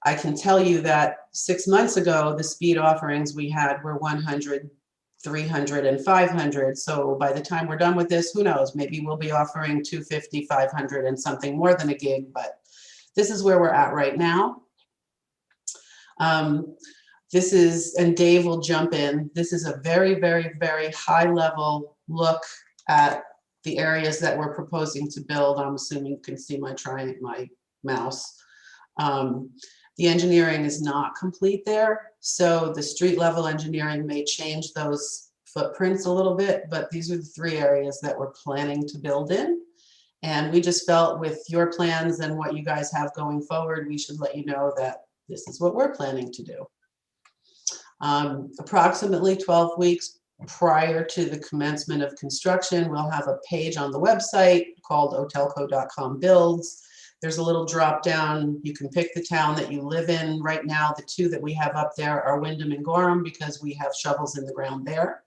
I can tell you that 6 months ago, the speed offerings we had were 100, 300, and 500. So by the time we're done with this, who knows? Maybe we'll be offering 250, 500, and something more than a gig, but this is where we're at right now. This is, and Dave will jump in, this is a very, very, very high level look at the areas that we're proposing to build. I'm assuming you can see my mouse. The engineering is not complete there, so the street level engineering may change those footprints a little bit, but these are the 3 areas that we're planning to build in. And we just felt with your plans and what you guys have going forward, we should let you know that this is what we're planning to do. Approximately 12 weeks prior to the commencement of construction, we'll have a page on the website called otelco.com builds. There's a little drop down. You can pick the town that you live in. Right now, the 2 that we have up there are Wyndham and Gorham because we have shovels in the ground there.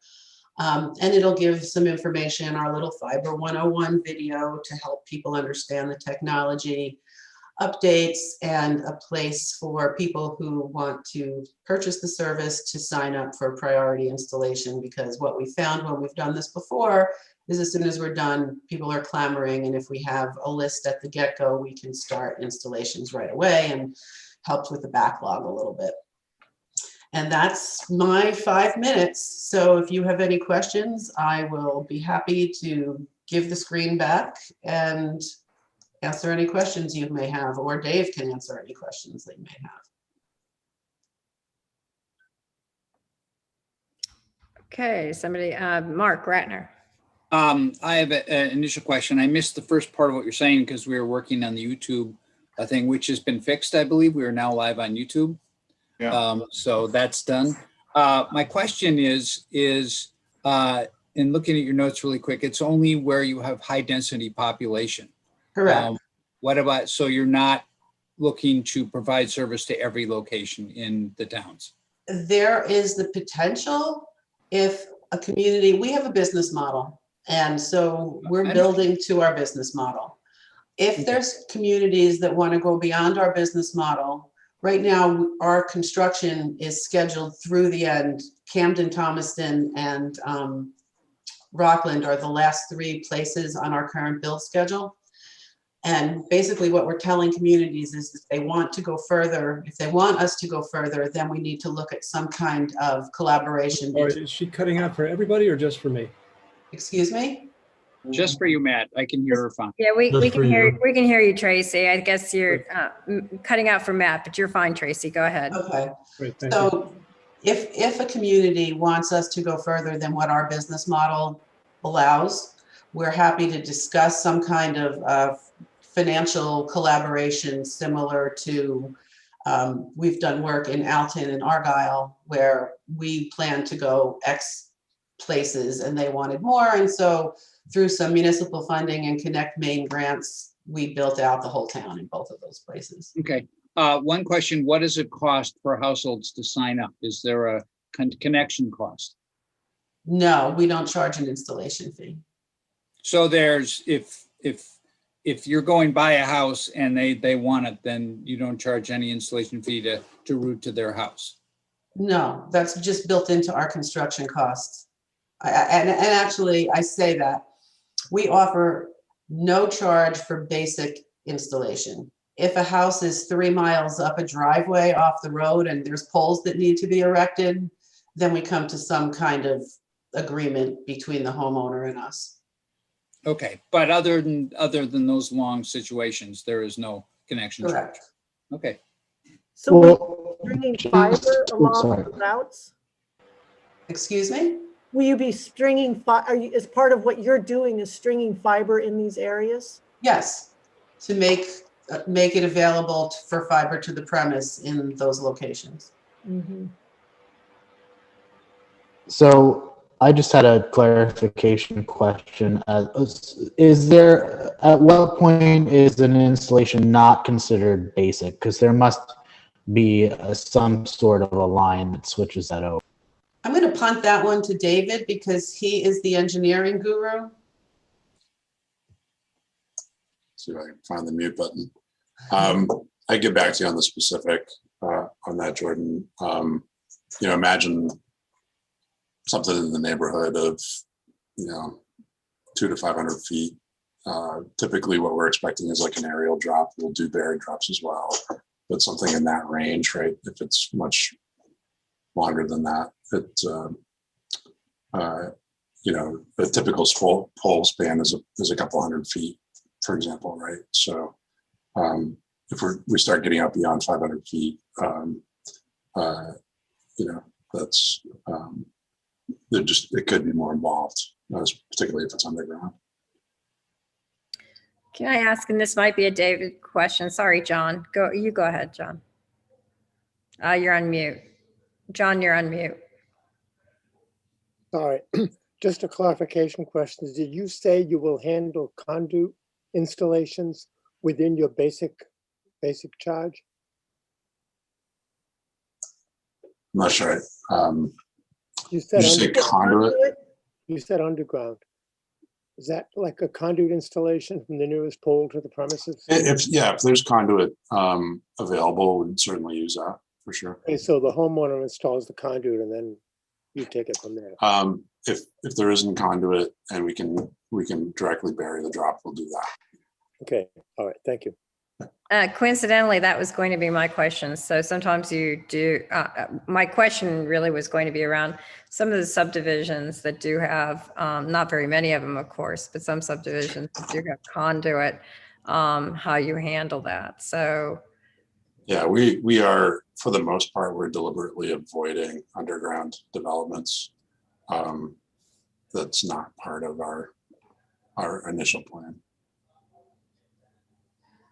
And it'll give some information, our little Fiber 101 video to help people understand the technology, updates, and a place for people who want to purchase the service to sign up for priority installation, because what we found when we've done this before is as soon as we're done, people are clamoring, and if we have a list at the get-go, we can start installations right away and helps with the backlog a little bit. And that's my 5 minutes. So if you have any questions, I will be happy to give the screen back and answer any questions you may have, or Dave can answer any questions that you may have. Okay, somebody, Mark Ratner. I have an initial question. I missed the first part of what you're saying because we were working on the YouTube thing, which has been fixed, I believe. We are now live on YouTube. Yeah. So that's done. My question is in looking at your notes really quick, it's only where you have high density population. Correct. What about, so you're not looking to provide service to every location in the towns? There is the potential if a community, we have a business model, and so we're building to our business model. If there's communities that want to go beyond our business model, right now our construction is scheduled through the end. Camden, Thomaston, and Rockland are the last 3 places on our current build schedule. And basically what we're telling communities is if they want to go further, if they want us to go further, then we need to look at some kind of collaboration. Or is she cutting out for everybody or just for me? Excuse me? Just for you, Matt. I can hear her fine. Yeah, we can hear you, Tracy. I guess you're cutting out for Matt, but you're fine, Tracy. Go ahead. Okay. Great, thank you. If a community wants us to go further than what our business model allows, we're happy to discuss some kind of financial collaboration similar to, we've done work in Alton and Argyle where we plan to go X places and they wanted more. And so through some municipal funding and Connect Maine grants, we built out the whole town in both of those places. Okay. One question, what does it cost for households to sign up? Is there a connection cost? No, we don't charge an installation fee. So there's, if you're going by a house and they want it, then you don't charge any installation fee to route to their house? No, that's just built into our construction costs. And actually, I say that we offer no charge for basic installation. If a house is 3 miles up a driveway off the road and there's poles that need to be erected, then we come to some kind of agreement between the homeowner and us. Okay, but other than those long situations, there is no connection charge. Correct. Okay. So will you be stringing fiber along the routes? Excuse me? Will you be stringing, as part of what you're doing is stringing fiber in these areas? Yes, to make it available for fiber to the premise in those locations. Mm-hmm. So I just had a clarification question. Is there, at what point is an installation not considered basic? Because there must be some sort of a line that switches that over. I'm going to punt that one to David because he is the engineering guru. See if I can find the mute button. I get back to you on the specific. on that, Jordan. Imagine something in the neighborhood of, 200 to 500 feet. Typically what we're expecting is like an aerial drop. We'll do buried drops as well, but something in that range, right? If it's much longer than that, a typical pole span is a couple hundred feet, for example, right? So if we start getting up beyond 500 feet, that's it could be more involved, particularly if it's underground. Can I ask, and this might be a David question. Sorry, John. Go ahead, John. You're on mute. John, you're on mute. All right, just a clarification question. Did you say you will handle conduit installations within your basic charge? I'm not sure. You said Did you say conduit? You said underground. Is that like a conduit installation from the nearest pole to the premises? If there's conduit available, we'd certainly use that for sure. Okay, so the homeowner installs the conduit and then you take it from there. If there isn't conduit and we can directly bury the drop, we'll do that. Okay, all right, thank you. Coincidentally, that was going to be my question. So sometimes you do, my question really was going to be around some of the subdivisions that do have, not very many of them, of course, but some subdivisions that do have conduit, how you handle that. So. Yeah, we are, for the most part, we're deliberately avoiding underground developments. That's not part of our initial plan.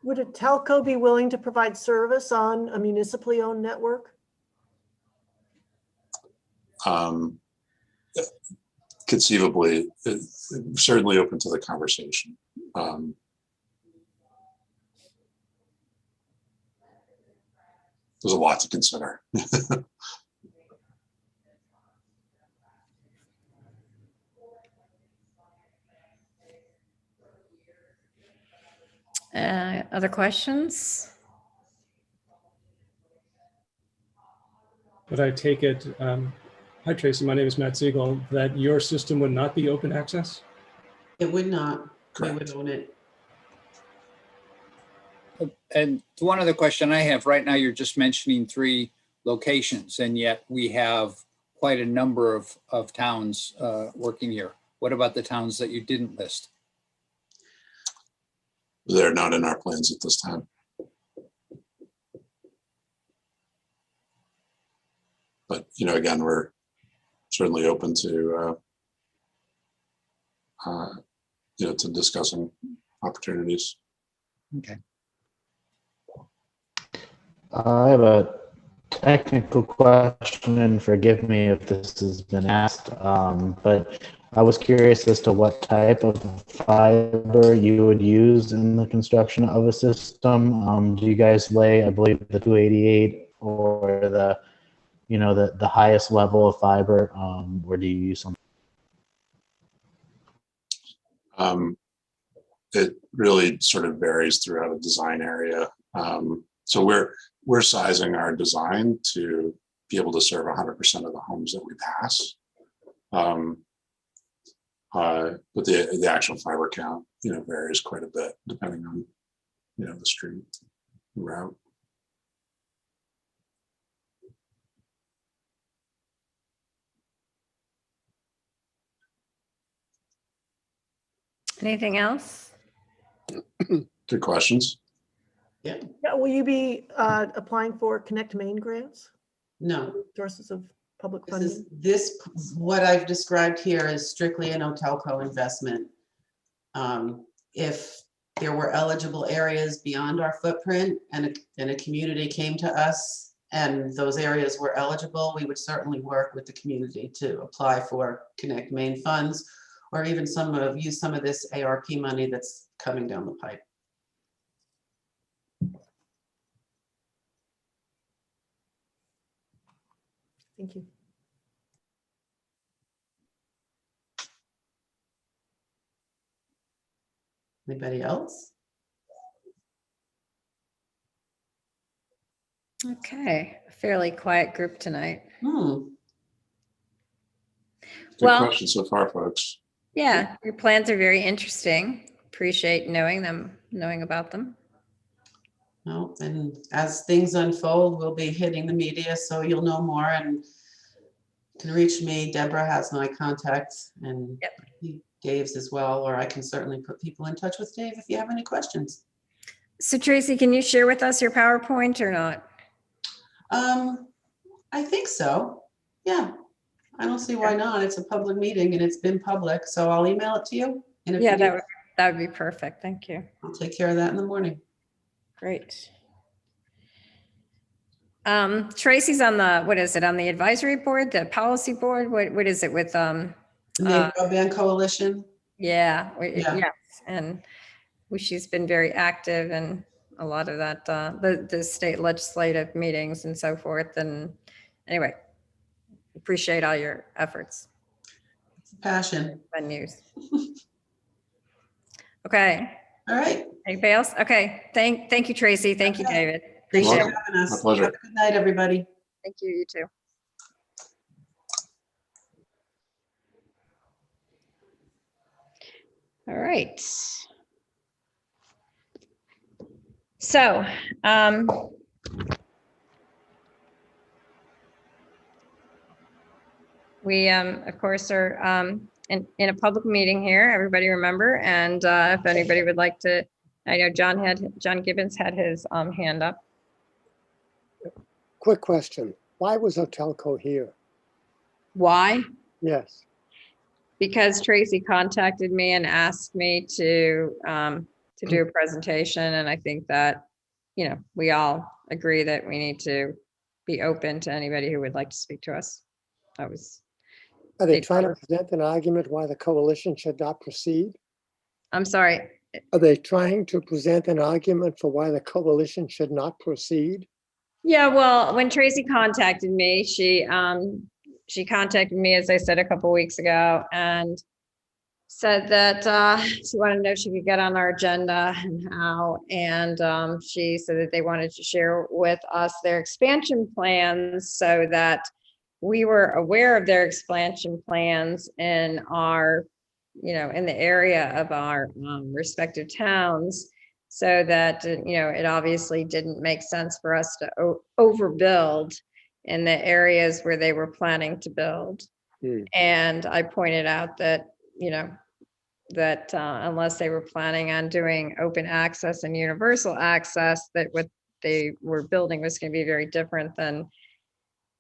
Would a telco be willing to provide service on a municipally owned network? Conceivably, certainly open to the conversation. There's a lot to consider. Other questions? But I take it, hi Tracy, my name is Matt Siegel, that your system would not be open access? It would not. We Correct. would own it. And one other question I have, right now you're just mentioning 3 locations, and yet we have quite a number of towns working here. What about the towns that you didn't list? They're not in our plans at this time. But, again, we're certainly open to, to discussing opportunities. Okay. I have a technical question, and forgive me if this has been asked, but I was curious as to what type of fiber you would use in the construction of a system. Do you guys lay, I believe, the 288 or the highest level of fiber, or do you use something? It really sort of varies throughout a design area. So we're sizing our design to be able to serve 100% of the homes that we pass. But the actual fiber count, varies quite a bit depending on, the street route. Anything else? Good questions. Yeah. Yeah, will you be applying for Connect Maine grants? No. Sources of public This funding? what I've described here is strictly an Otelco investment. If there were eligible areas beyond our footprint and a community came to us and those areas were eligible, we would certainly work with the community to apply for Connect Maine funds, or even use some of this ARP money that's coming down the pipe. Thank you. Anybody else? Okay, fairly quiet group tonight. Hmm. Good Well, question so far, folks. yeah, your plans are very interesting. Appreciate knowing about them. Well, and as things unfold, we'll be hitting the media, so you'll know more and can reach me. Deborah has my contacts and Dave's as well, or I can certainly put people in touch with Dave if you have any questions. So Tracy, can you share with us your PowerPoint or not? I think so. Yeah. I don't see why not. It's a public meeting and it's been public, so I'll email it to you. And if Yeah, you do, that would be perfect. Thank you. I'll take care of that in the morning. Great. Tracy's on the, what is it, on the advisory board, the policy board? What is it with, The Maine Broadband Coalition. yeah, Yeah. yes. And she's been very active in a lot of that, the state legislative meetings and so forth. And anyway, appreciate all your efforts Passion. and news. Okay. All right. Anybody else? Okay. Thank you, Tracy. Thank you, Okay. David. Thanks for Appreciate it. having us. My pleasure. Have a good night, everybody. Thank you, you too. All right. So, we, of course, are in a public meeting here, everybody remember, and if anybody would like to, I know John Gibbons had his hand up. Quick question. Why was Hotelco here? Why? Yes. Because Tracy contacted me and asked me to do a presentation, and I think that, you know, we all agree that we need to be open to anybody who would like to speak to us. That was. Are they trying to present an argument why the coalition should not proceed? I'm sorry. Are they trying to present an argument for why the coalition should not proceed? Yeah, well, when Tracy contacted me, she contacted me, as I said, a couple weeks ago, and said that she wanted to know if she could get on our agenda and how. And she said that they wanted to share with us their expansion plans so that we were aware of their expansion plans in our, you know, in the area of our respective towns, so that, you know, it obviously didn't make sense for us to overbuild in the areas where they were planning to build. And I pointed out that, you know, that unless they were planning on doing open access and universal access, that what they were building was going to be very different than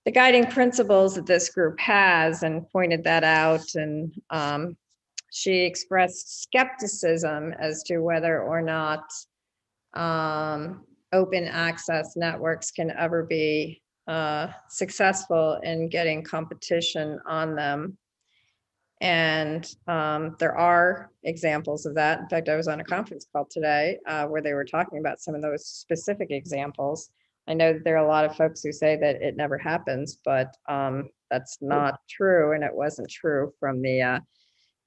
the guiding principles that this group has, and pointed that out. And she expressed skepticism as to whether or not open access networks can ever be successful in getting competition on them. And there are examples of that. In fact, I was on a conference call today where they were talking about some of those specific examples. I know that there are a lot of folks who say that it never happens, but that's not true. And it wasn't true from the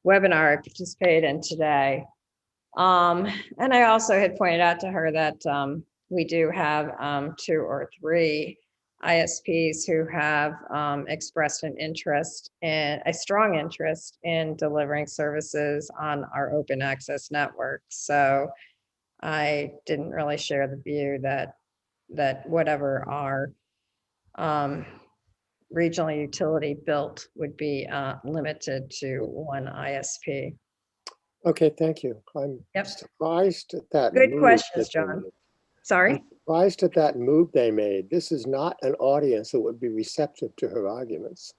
webinar I participated in today. And I also had pointed out to her that we do have 2 or 3 ISPs who have expressed an interest, in a strong interest in delivering services on our open access network. So I didn't really share the view that whatever our regional utility built would be limited to one ISP. Okay, thank you. I'm surprised at that. Good move questions, that they John. made. Sorry? I'm surprised at that move they made. This is not an audience that would be receptive to her arguments.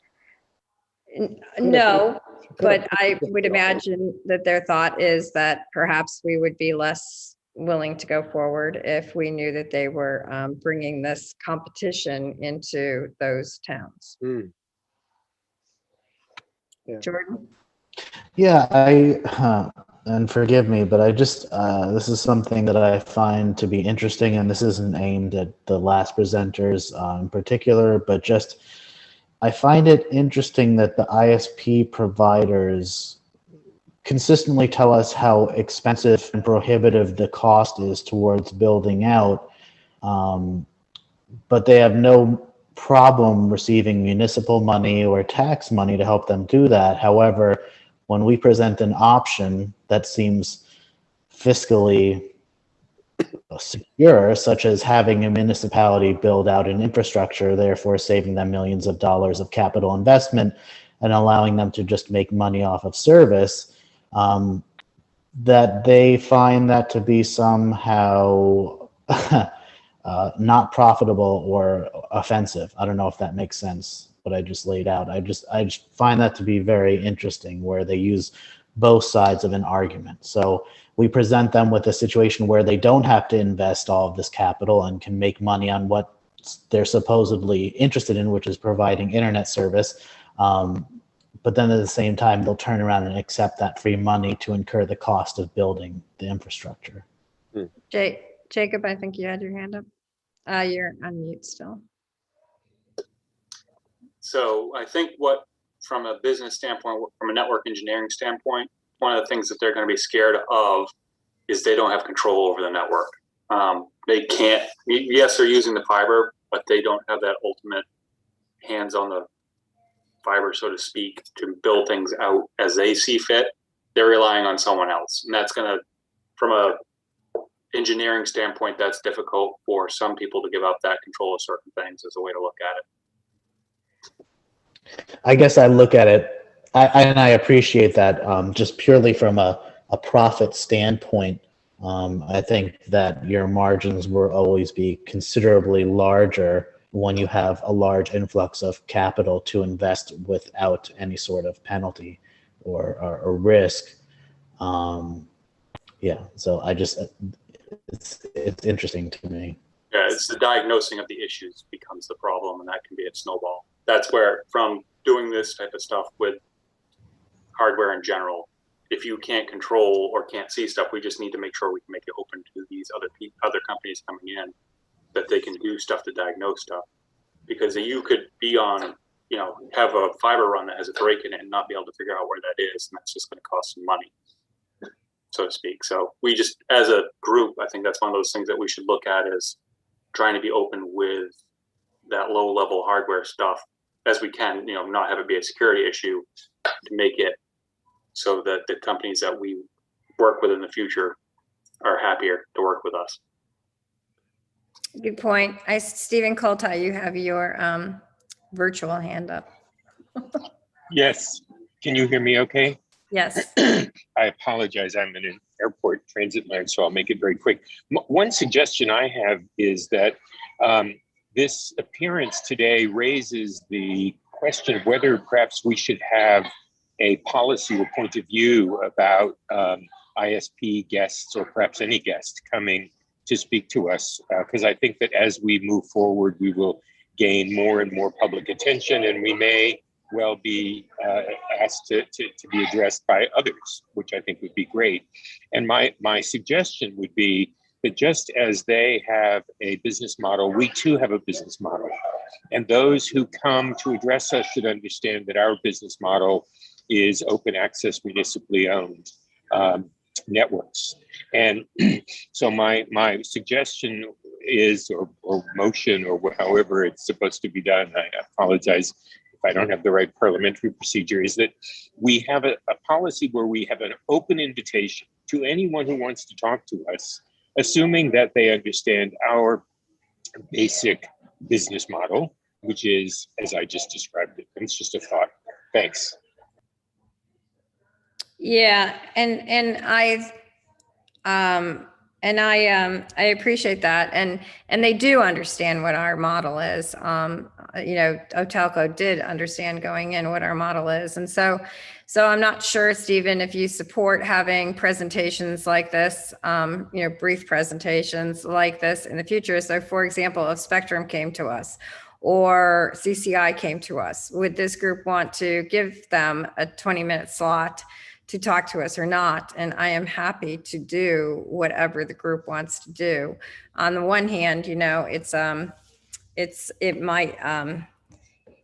No, but I would imagine that their thought is that perhaps we would be less willing to go forward if we knew that they were bringing this competition into those towns. Yeah. Jordan? Yeah, and forgive me, but I just, this is something that I find to be interesting, and this isn't aimed at the last presenters in particular, but just, I find it interesting that the ISP providers consistently tell us how expensive and prohibitive the cost is towards building out but they have no problem receiving municipal money or tax money to help them do that. However, when we present an option that seems fiscally secure, such as having a municipality build out an infrastructure, therefore saving them millions of dollars of capital investment and allowing them to just make money off of service, that they find that to be somehow not profitable or offensive. I don't know if that makes sense, what I just laid out. I just find that to be very interesting, where they use both sides of an argument. So we present them with a situation where they don't have to invest all of this capital and can make money on what they're supposedly interested in, which is providing internet service. But then at the same time, they'll turn around and accept that free money to incur the cost of building the infrastructure. Jacob, I think you had your hand up. You're on mute still. So I think from a business standpoint, from a network engineering standpoint, one of the things that they're going to be scared of is they don't have control over the network. They can't, yes, they're using the fiber, but they don't have that ultimate hands on the fiber, so to speak, to build things out as they see fit. They're relying on someone else. And that's going to, from a engineering standpoint, that's difficult for some people to give up that control of certain things as a way to look at it. I guess I look at it, and I appreciate that, just purely from a profit standpoint. I think that your margins will always be considerably larger when you have a large influx of capital to invest without any sort of penalty or risk. Yeah, so it's interesting to me. Yeah, it's the diagnosing of the issues becomes the problem, and that can be a snowball. That's where, from doing this type of stuff with hardware in general, if you can't control or can't see stuff, we just need to make sure we can make it open to these other companies coming in, that they can do stuff to diagnose stuff. Because you could be on, have a fiber run that has a break in it and not be able to figure out where that is, and that's just going to cost some money, so to speak. So we just, as a group, I think that's one of those things that we should look at, is trying to be open with that low level hardware stuff as we can, not have it be a security issue, to make it so that the companies that we work with in the future are happier to work with us. Good point. Stephen Coltai, you have your virtual hand up. Yes. Can you hear me okay? Yes. I apologize. I'm in an airport transit line, so I'll make it very quick. One suggestion I have is that this appearance today raises the question of whether perhaps we should have a policy or point of view about ISP guests, or perhaps any guest coming to speak to us, because I think that as we move forward, we will gain more and more public attention, and we may well be asked to be addressed by others, which I think would be great. And my suggestion would be that just as they have a business model, we too have a business model. And those who come to address us should understand that our business model is open access, municipally owned networks. And so my suggestion is, or motion, or however it's supposed to be done, I apologize if I don't have the right parliamentary procedure, is that we have a policy where we have an open invitation to anyone who wants to talk to us, assuming that they understand our basic business model, which is, as I just described it. It's just a thought. Thanks. Yeah, and I appreciate that, and they do understand what our model is. Otelco did understand going in what our model is, and so I'm not sure, Stephen, if you support having presentations like this, brief presentations like this in the future. So, for example, if Spectrum came to us or CCI came to us, would this group want to give them a 20-minute slot to talk to us or not? And I am happy to do whatever the group wants to do. On the one hand, it might,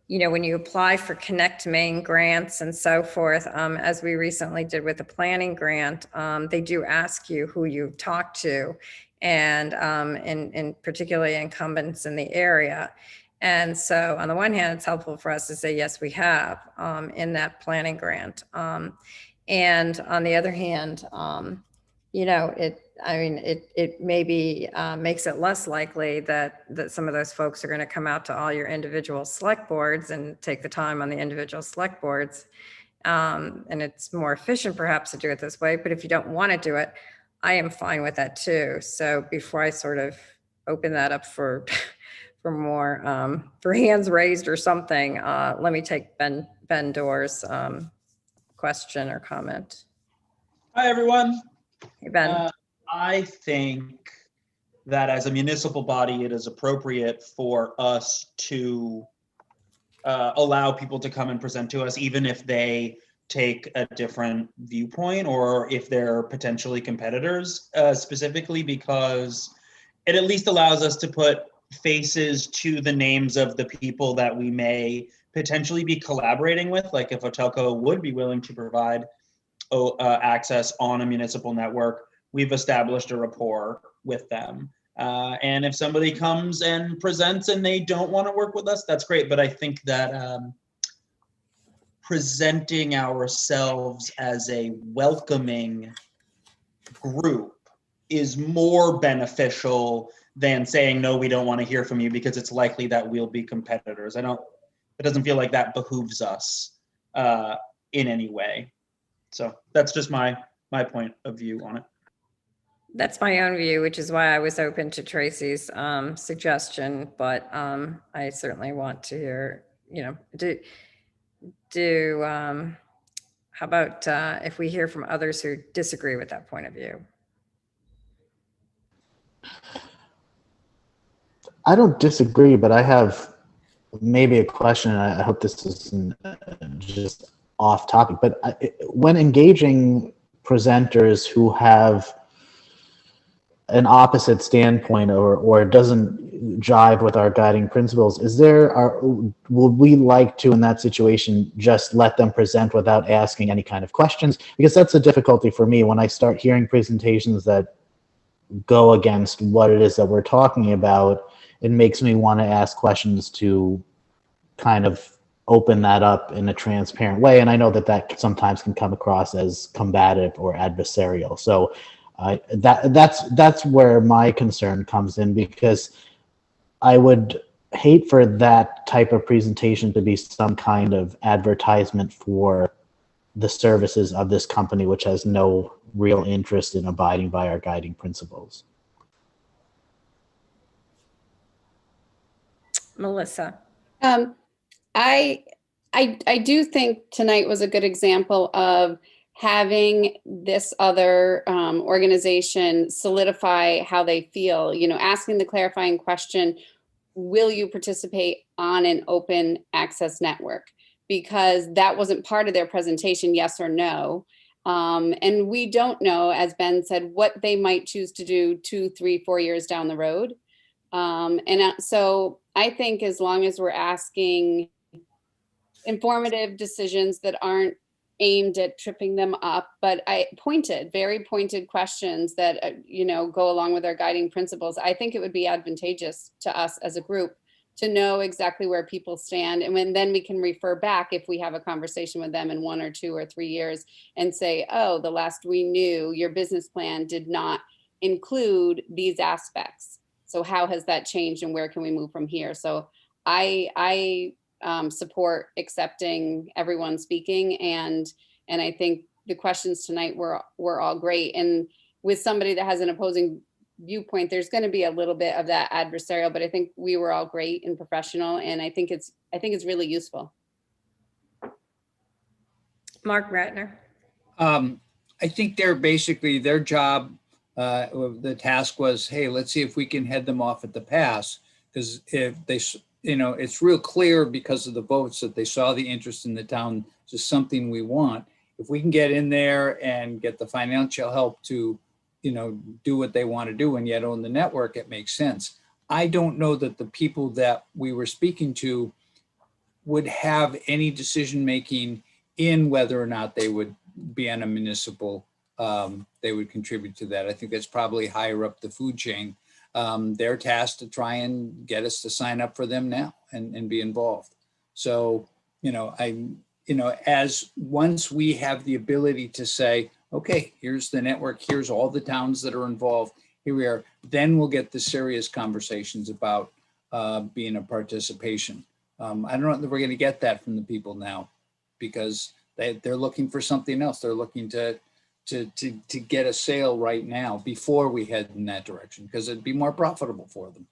when you apply for Connect Maine grants and so forth, as we recently did with the planning grant, they do ask you who you talk to. and particularly incumbents in the area. And so on the one hand, it's helpful for us to say, yes, we have in that planning grant. And on the other hand, it maybe makes it less likely that some of those folks are going to come out to all your individual select boards and take the time on the individual select boards. And it's more efficient perhaps to do it this way, but if you don't want to do it, I am fine with that too. So before I sort of open that up for more, for hands raised or something, let me take Ben Doerr's question or comment. Hi, everyone. Hey, Ben. I think that as a municipal body, it is appropriate for us to allow people to come and present to us, even if they take a different viewpoint or if they're potentially competitors, specifically because it at least allows us to put faces to the names of the people that we may potentially be collaborating with. Like if Otelco would be willing to provide access on a municipal network, we've established a rapport with them. And if somebody comes and presents and they don't want to work with us, that's great. But I think that presenting ourselves as a welcoming group is more beneficial than saying, no, we don't want to hear from you because it's likely that we'll be competitors. It doesn't feel like that behooves us in any way. So that's just my point of view on it. That's my own view, which is why I was open to Tracy's suggestion, but I certainly want to hear, how about if we hear from others who disagree with that point of view? I don't disagree, but I have maybe a question. I hope this isn't just off topic, but when engaging presenters who have an opposite standpoint or doesn't jive with our guiding principles, would we like to, in that situation, just let them present without asking any kind of questions? Because that's a difficulty for me when I start hearing presentations that go against what it is that we're talking about. It makes me want to ask questions to kind of open that up in a transparent way. And I know that sometimes can come across as combative or adversarial. So that's where my concern comes in, because I would hate for that type of presentation to be some kind of advertisement for the services of this company, which has no real interest in abiding by our guiding principles. Melissa. I do think tonight was a good example of having this other organization solidify how they feel, asking the clarifying question, will you participate on an open access network? Because that wasn't part of their presentation, yes or no. And we don't know, as Ben said, what they might choose to do 2, 3, 4 years down the road. So I think as long as we're asking informative decisions that aren't aimed at tripping them up, but very pointed questions that, go along with our guiding principles, I think it would be advantageous to us as a group to know exactly where people stand. And then we can refer back if we have a conversation with them in 1 or 2 or 3 years and say, oh, the last we knew, your business plan did not include these aspects. So how has that changed and where can we move from here? So I support accepting everyone speaking, and I think the questions tonight were all great. And with somebody that has an opposing viewpoint, there's going to be a little bit of that adversarial, but I think we were all great and professional, and I think it's really useful. Mark Ratner. I think their job, the task was, hey, let's see if we can head them off at the pass, because if they, it's real clear because of the votes that they saw the interest in the town, just something we want. If we can get in there and get the financial help to, do what they want to do and yet own the network, it makes sense. I don't know that the people that we were speaking to would have any decision-making in whether or not they would be on a municipal they would contribute to that. I think that's probably higher up the food chain. They're tasked to try and get us to sign up for them now and be involved. So, as once we have the ability to say, okay, here's the network, here's all the towns that are involved, here we are, then we'll get the serious conversations about being a participation. I don't know that we're going to get that from the people now because they're looking for something else. They're looking to get a sale right now before we head in that direction because it'd be more profitable for them.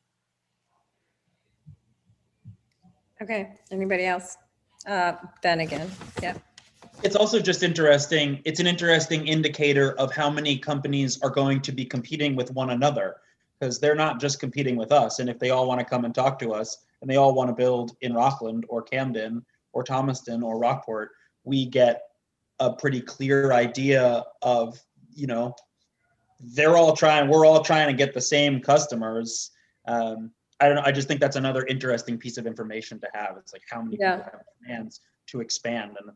Okay, anybody else? Ben again, yeah. It's also just interesting. It's an interesting indicator of how many companies are going to be competing with one another because they're not just competing with us. And if they all want to come and talk to us and they all want to build in Rockland or Camden or Thomaston or Rockport, we get a pretty clear idea of, we're all trying to get the same customers. I don't know. I just think that's another interesting piece of information to have. It's like how many people have plans to expand, and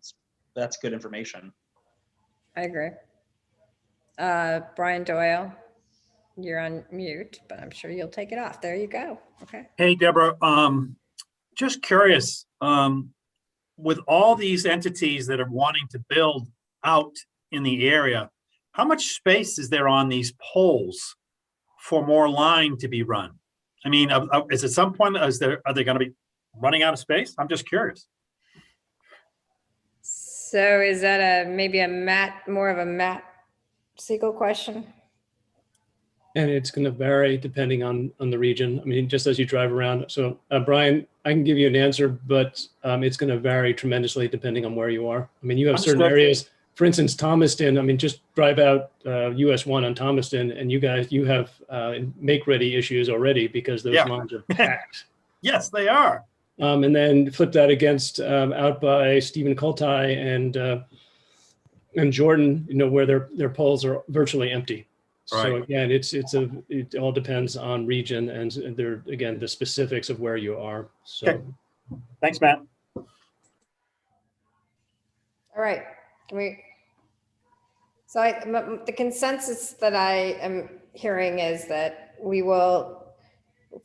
that's good information. I agree. Brian Doyle, you're on mute, but I'm sure you'll take it off. There you go. Okay. Hey, Deborah. Just curious, with all these entities that are wanting to build out in the area, how much space is there on these poles for more line to be run? I mean, is at some point, are they going to be running out of space? I'm just curious. So is that more of a Matt Siegel question? And it's going to vary depending on the region. I mean, just as you drive around. So Brian, I can give you an answer, but it's going to vary tremendously depending on where you are. I mean, you have certain areas, for instance, Thomaston, I mean, just drive out US 1 on Thomaston and you have make-ready issues already because those lines are packed. Yes, they are. And then flip that against out by Stephen Coltai and Jordan, where their poles are virtually empty. Right. So again, it all depends on region and again, the specifics of where you are. So okay. Thanks, Matt. All right. The consensus that I am hearing is that we will,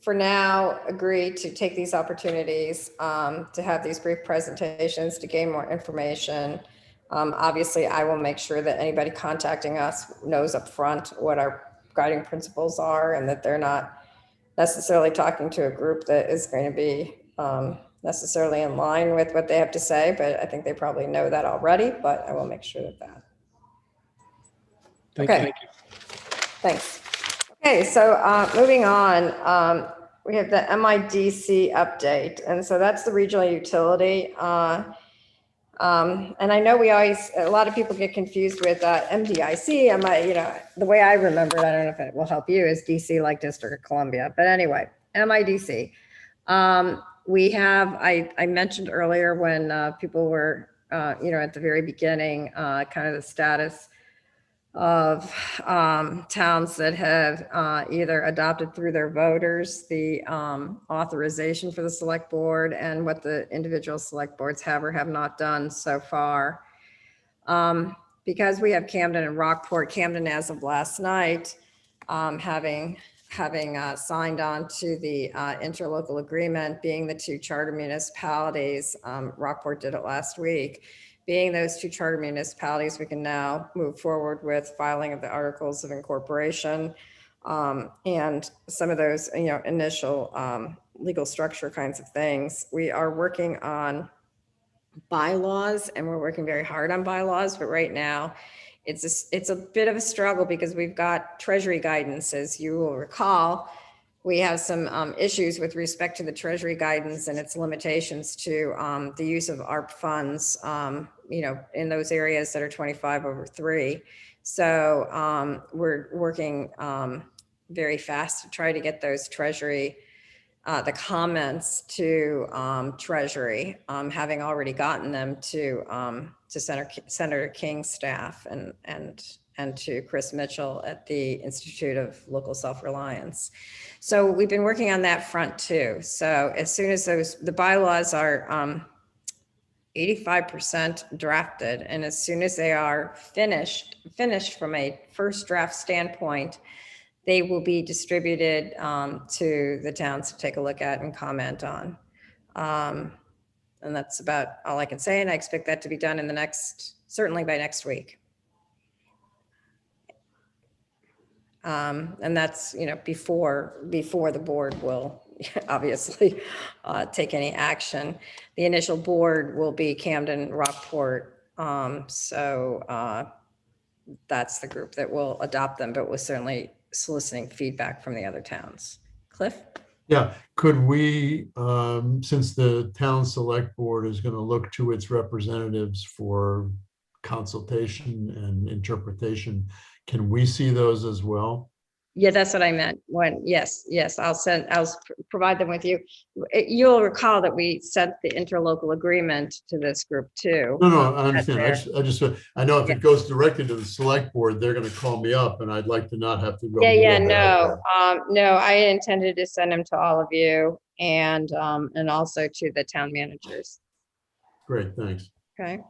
for now, agree to take these opportunities to have these brief presentations to gain more information. Obviously, I will make sure that anybody contacting us knows up front what our guiding principles are and that they're not necessarily talking to a group that is going to be necessarily in line with what they have to say, but I think they probably know that already, but I will make sure that. Thank you. Thanks. Okay, so moving on, we have the MIDC update. And so that's the regional utility. And I know a lot of people get confused with MDIC. The way I remember it, I don't know if it will help you, is DC like District of Columbia. But anyway, MIDC. I mentioned earlier when people were, at the very beginning, kind of the status of towns that have either adopted through their voters the authorization for the select board and what the individual select boards have or have not done so far. Because we have Camden and Rockport, Camden as of last night, having signed on to the interlocal agreement, being the two charter municipalities, Rockport did it last week. Being those two charter municipalities, we can now move forward with filing of the articles of incorporation and some of those, initial legal structure kinds of things. We are working on bylaws and we're working very hard on bylaws, but right now it's a bit of a struggle because we've got Treasury guidance. As you will recall, we have some issues with respect to the Treasury guidance and its limitations to the use of ARP funds, in those areas that are 25/3. So we're working very fast to try to get those Treasury, the comments to Treasury, having already gotten them to Senator King's staff and to Chris Mitchell at the Institute of Local Self-Reliance. So we've been working on that front too. So as soon as the bylaws are 85% drafted. And as soon as they are finished from a first draft standpoint, they will be distributed to the towns to take a look at and comment on. And that's about all I can say. And I expect that to be done certainly by next week. And that's, before the board will obviously take any action. The initial board will be Camden, Rockport. So that's the group that will adopt them, but we're certainly soliciting feedback from the other towns. Cliff? Yeah, could we, since the town select board is going to look to its representatives for consultation and interpretation, can we see those as well? Yeah, that's what I meant. Yes, I'll provide them with you. You'll recall that we sent the interlocal agreement to this group too. No, I understand. I know if it goes directly to the select board, they're going to call me up, and I'd like to not have to go. No, I intended to send them to all of you and also to the town managers. Great, thanks. Okay.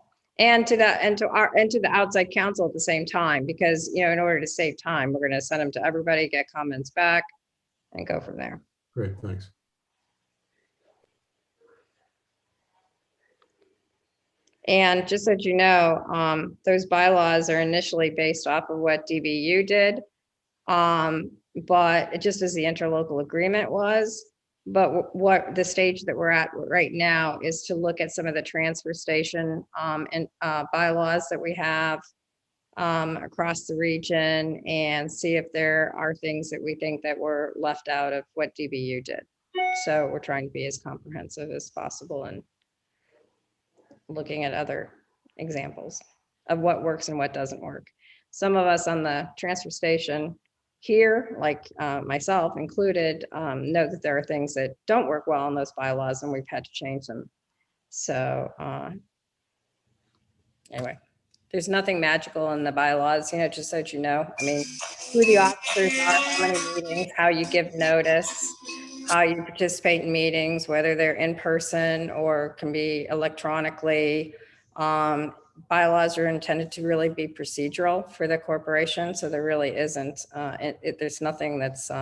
And to the outside counsel at the same time, because, in order to save time, we're going to send them to everybody, get comments back and go from there. Great, thanks. And just so you know, those bylaws are initially based off of what DBU did. But just as the interlocal agreement was, but what the stage that we're at right now is to look at some of the transfer station and bylaws that we have across the region and see if there are things that we think that were left out of what DBU did. So we're trying to be as comprehensive as possible and looking at other examples of what works and what doesn't work. Some of us on the transfer station here, like myself included, know that there are things that don't work well in those bylaws and we've had to change them. So anyway, there's nothing magical in the bylaws, just so that you know. I mean, who the officers are, how many meetings, how you give notice, how you participate in meetings, whether they're in person or can be electronically. Bylaws are intended to really be procedural for the corporation, so there really isn't. There's nothing that's,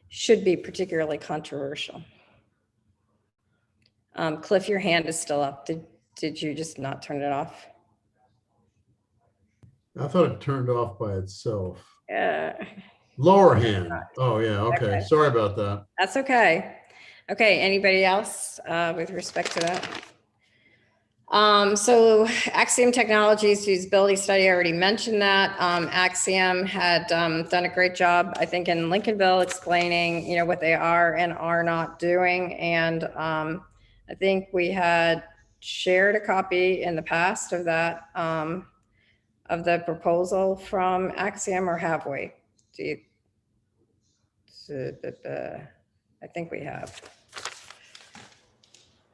should be particularly controversial. Cliff, your hand is still up. Did you just not turn it off? I thought it turned off by itself. Yeah. Lower hand. Oh yeah. Okay. Sorry about that. That's okay. Okay, anybody else with respect to that? So Axiom Technologies feasibility study, I already mentioned that. Axiom had done a great job, I think, in Lincolnville explaining, what they are and are not doing. And I think we had shared a copy in the past of that, of the proposal from Axiom, or have we? I think we have.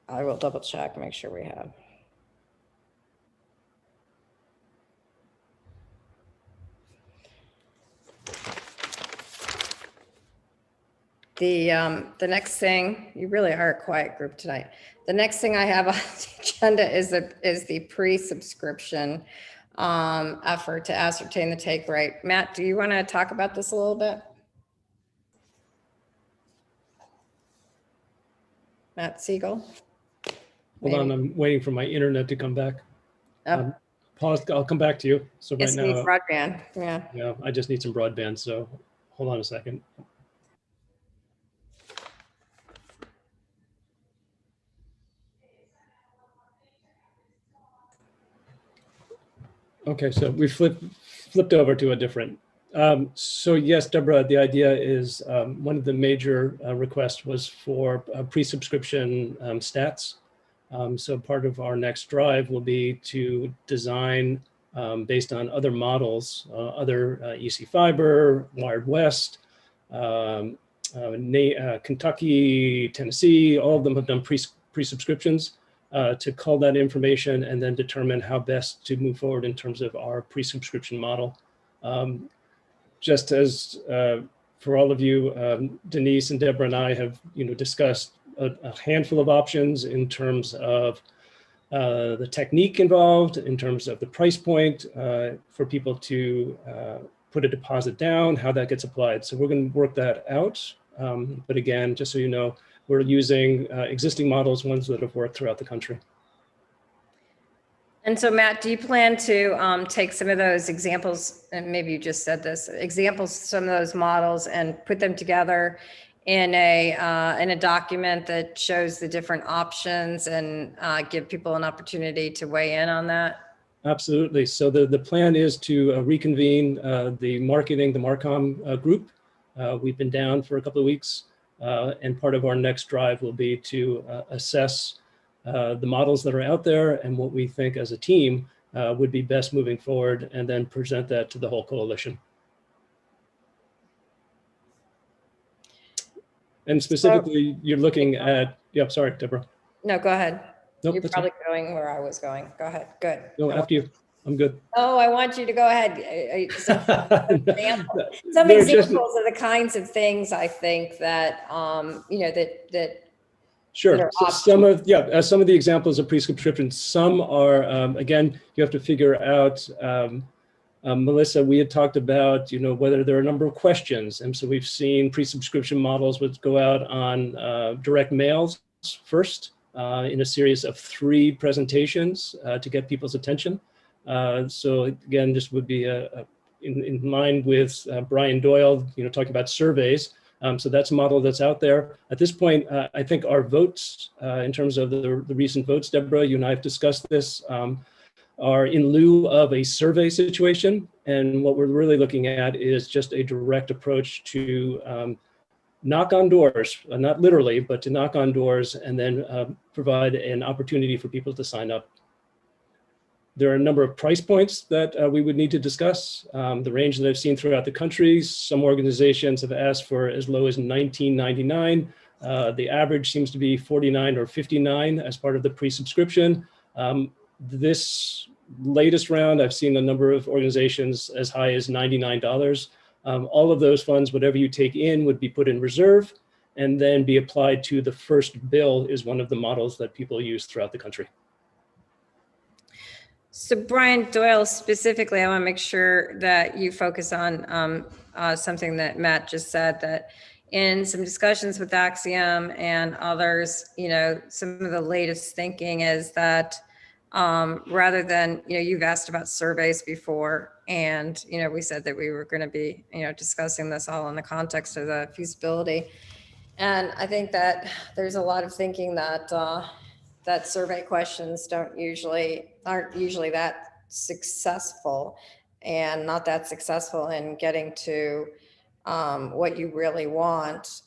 I will double check, make sure we have. The next thing, you really are a quiet group tonight. The next thing I have on the agenda is the pre-subscription effort to ascertain the take rate. Matt, do you want to talk about this a little bit? Matt Siegel? Hold on, I'm waiting for my internet to come back. Oh. Pause, I'll come back to you. So right Just now, need broadband, yeah. Yeah, I just need some broadband, so hold on a second. Okay, so we flipped over to a different. So yes, Deborah, the idea is one of the major requests was for pre-subscription stats. So part of our next drive will be to design based on other models, other EC Fiber, Wired West, Kentucky, Tennessee, all of them have done pre-subscriptions to cull that information and then determine how best to move forward in terms of our pre-subscription model. Just as for all of you, Denise and Deborah and I have discussed a handful of options in terms of the technique involved, in terms of the price point for people to put a deposit down, how that gets applied. So we're going to work that out. But again, just so you know, we're using existing models, ones that have worked throughout the country. And so, Matt, do you plan to take some of those examples, and maybe you just said this, examples, some of those models, and put them together in a document that shows the different options and give people an opportunity to weigh in on that? Absolutely. So the plan is to reconvene the marketing, the Marcom group. We've been down for a couple of weeks, and part of our next drive will be to assess the models that are out there and what we think as a team would be best moving forward, and then present that to the whole coalition. And specifically, you're looking at, yeah, sorry, Deborah. No, go ahead. Nope, You're that's probably going where I was going. Go ahead. Good. No, after you. I'm good. Oh, I want you to go ahead. Some They're examples just- of the kinds of things I think that, you know, that Sure. are So some of the examples of pre-subscription, some are, again, you have to figure out, Melissa, we had talked about, you know, whether there are a number of questions. And so we've seen pre-subscription models would go out on direct mails first in a series of 3 presentations to get people's attention. So again, this would be in line with Brian Doyle, you know, talking about surveys. So that's a model that's out there. At this point, I think our votes, in terms of the recent votes, Deborah, you and I have discussed this, are in lieu of a survey situation. And what we're really looking at is just a direct approach to knock on doors, not literally, but to knock on doors and then provide an opportunity for people to sign up. There are a number of price points that we would need to discuss. The range that I've seen throughout the country, some organizations have asked for as low as $19.99. The average seems to be $49 or $59 as part of the pre-subscription. This latest round, I've seen a number of organizations as high as $99. All of those funds, whatever you take in, would be put in reserve and then be applied to the first bill is one of the models that people use throughout the country. So Brian Doyle, specifically, I want to make sure that you focus on something that Matt just said, that in some discussions with Axiom and others, you know, some of the latest thinking is that rather than, you know, you've asked about surveys before, and, you know, we said that we were going to be, you know, discussing this all in the context of the feasibility. And I think that there's a lot of thinking that that survey questions aren't usually that successful, and not that successful in getting to what you really want.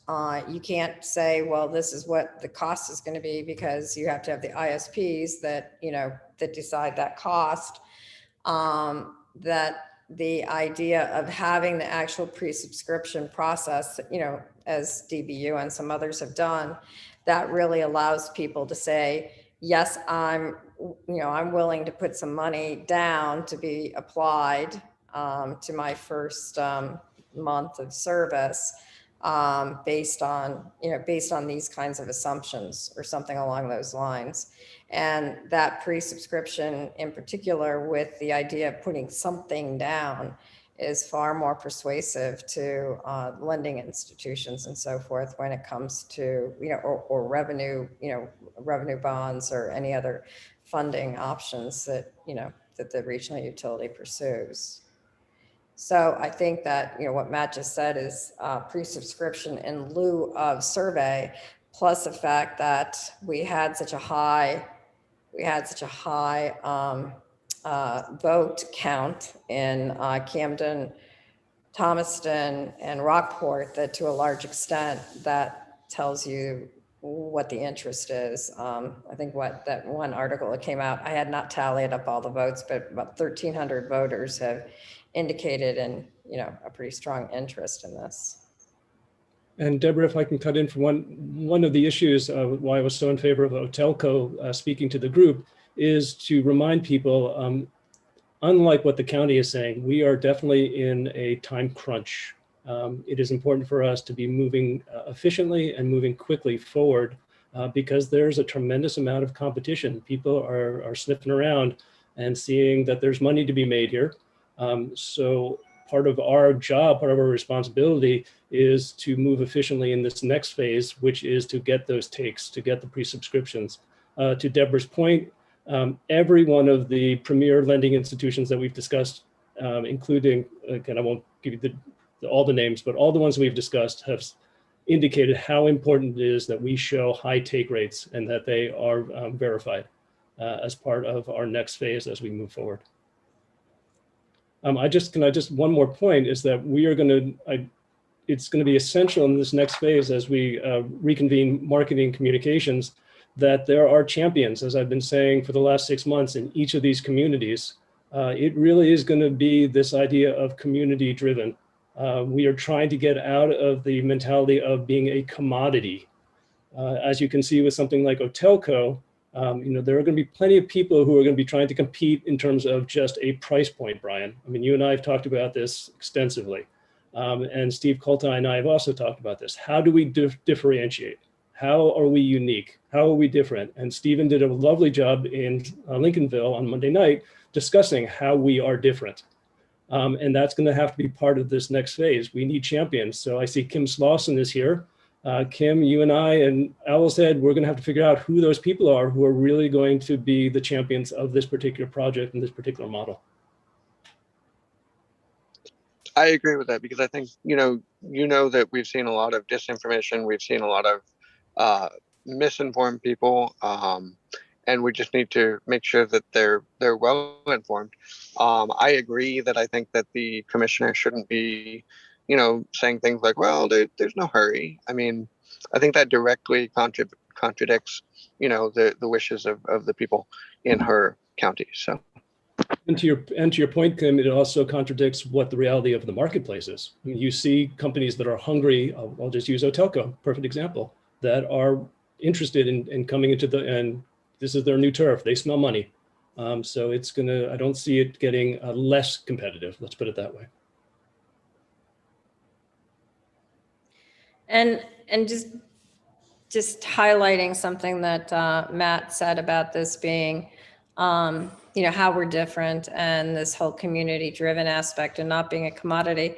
You can't say, well, this is what the cost is going to be, because you have to have the ISPs that, you know, that decide that cost. That the idea of having the actual pre-subscription process, you know, as DBU and some others have done, that really allows people to say, yes, I'm willing to put some money down to be applied to my first month of service based on these kinds of assumptions or something along those lines. And that pre-subscription in particular, with the idea of putting something down, is far more persuasive to lending institutions and so forth when it comes to, you know, or revenue, you know, revenue bonds or any other funding options that, you know, that the regional utility pursues. So I think that, you know, what Matt just said is pre-subscription in lieu of survey, plus the fact that we had such a high vote count in Camden, Thomaston, and Rockport, that to a large extent that tells you what the interest is. I think that one article that came out, I had not tallied up all the votes, but about 1,300 voters have indicated a pretty strong interest in this. And Deborah, if I can cut in for one of the issues why I was so in favor of Otelco speaking to the group is to remind people, unlike what the county is saying, we are definitely in a time crunch. It is important for us to be moving efficiently and moving quickly forward because there's a tremendous amount of competition. People are sniffing around and seeing that there's money to be made here. So part of our job, part of our responsibility is to move efficiently in this next phase, which is to get those takes, to get the pre-subscriptions. To Deborah's point, every one of the premier lending institutions that we've discussed, including, again, I won't give you all the names, but all the ones we've discussed have indicated how important it is that we show high take rates and that they are verified as part of our next phase as we move forward. One more point is that we are going to, it's going to be essential in this next phase as we reconvene marketing communications, that there are champions, as I've been saying for the last 6 months, in each of these communities. It really is going to be this idea of community driven. We are trying to get out of the mentality of being a commodity. As you can see with something like Otelco, there are going to be plenty of people who are going to be trying to compete in terms of just a price point, Brian. I mean, you and I have talked about this extensively. And Steve Coltai and I have also talked about this. How do we differentiate? How are we unique? How are we different? And Stephen did a lovely job in Lincolnville on Monday night discussing how we are different. And that's going to have to be part of this next phase. We need champions. So I see Kim Slauson is here. Kim, you and I and Owl's Head, we're going to have to figure out who those people are who are really going to be the champions of this particular project and this particular model. I agree with that because I think, you know that we've seen a lot of disinformation. We've seen a lot of misinformed people. And we just need to make sure that they're well informed. I agree that I think that the commissioner shouldn't be, saying things like, well, there's no hurry. I mean, I think that directly contradicts, the wishes of the people in her county. So. And to your point, Kim, it also contradicts what the reality of the marketplace is. I mean, you see companies that are hungry. I'll just use Otelco, perfect example, that are interested in coming into and this is their new turf. They smell money. So I don't see it getting less competitive. Let's put it that way. And just highlighting something that Matt said about this being, how we're different and this whole community-driven aspect and not being a commodity.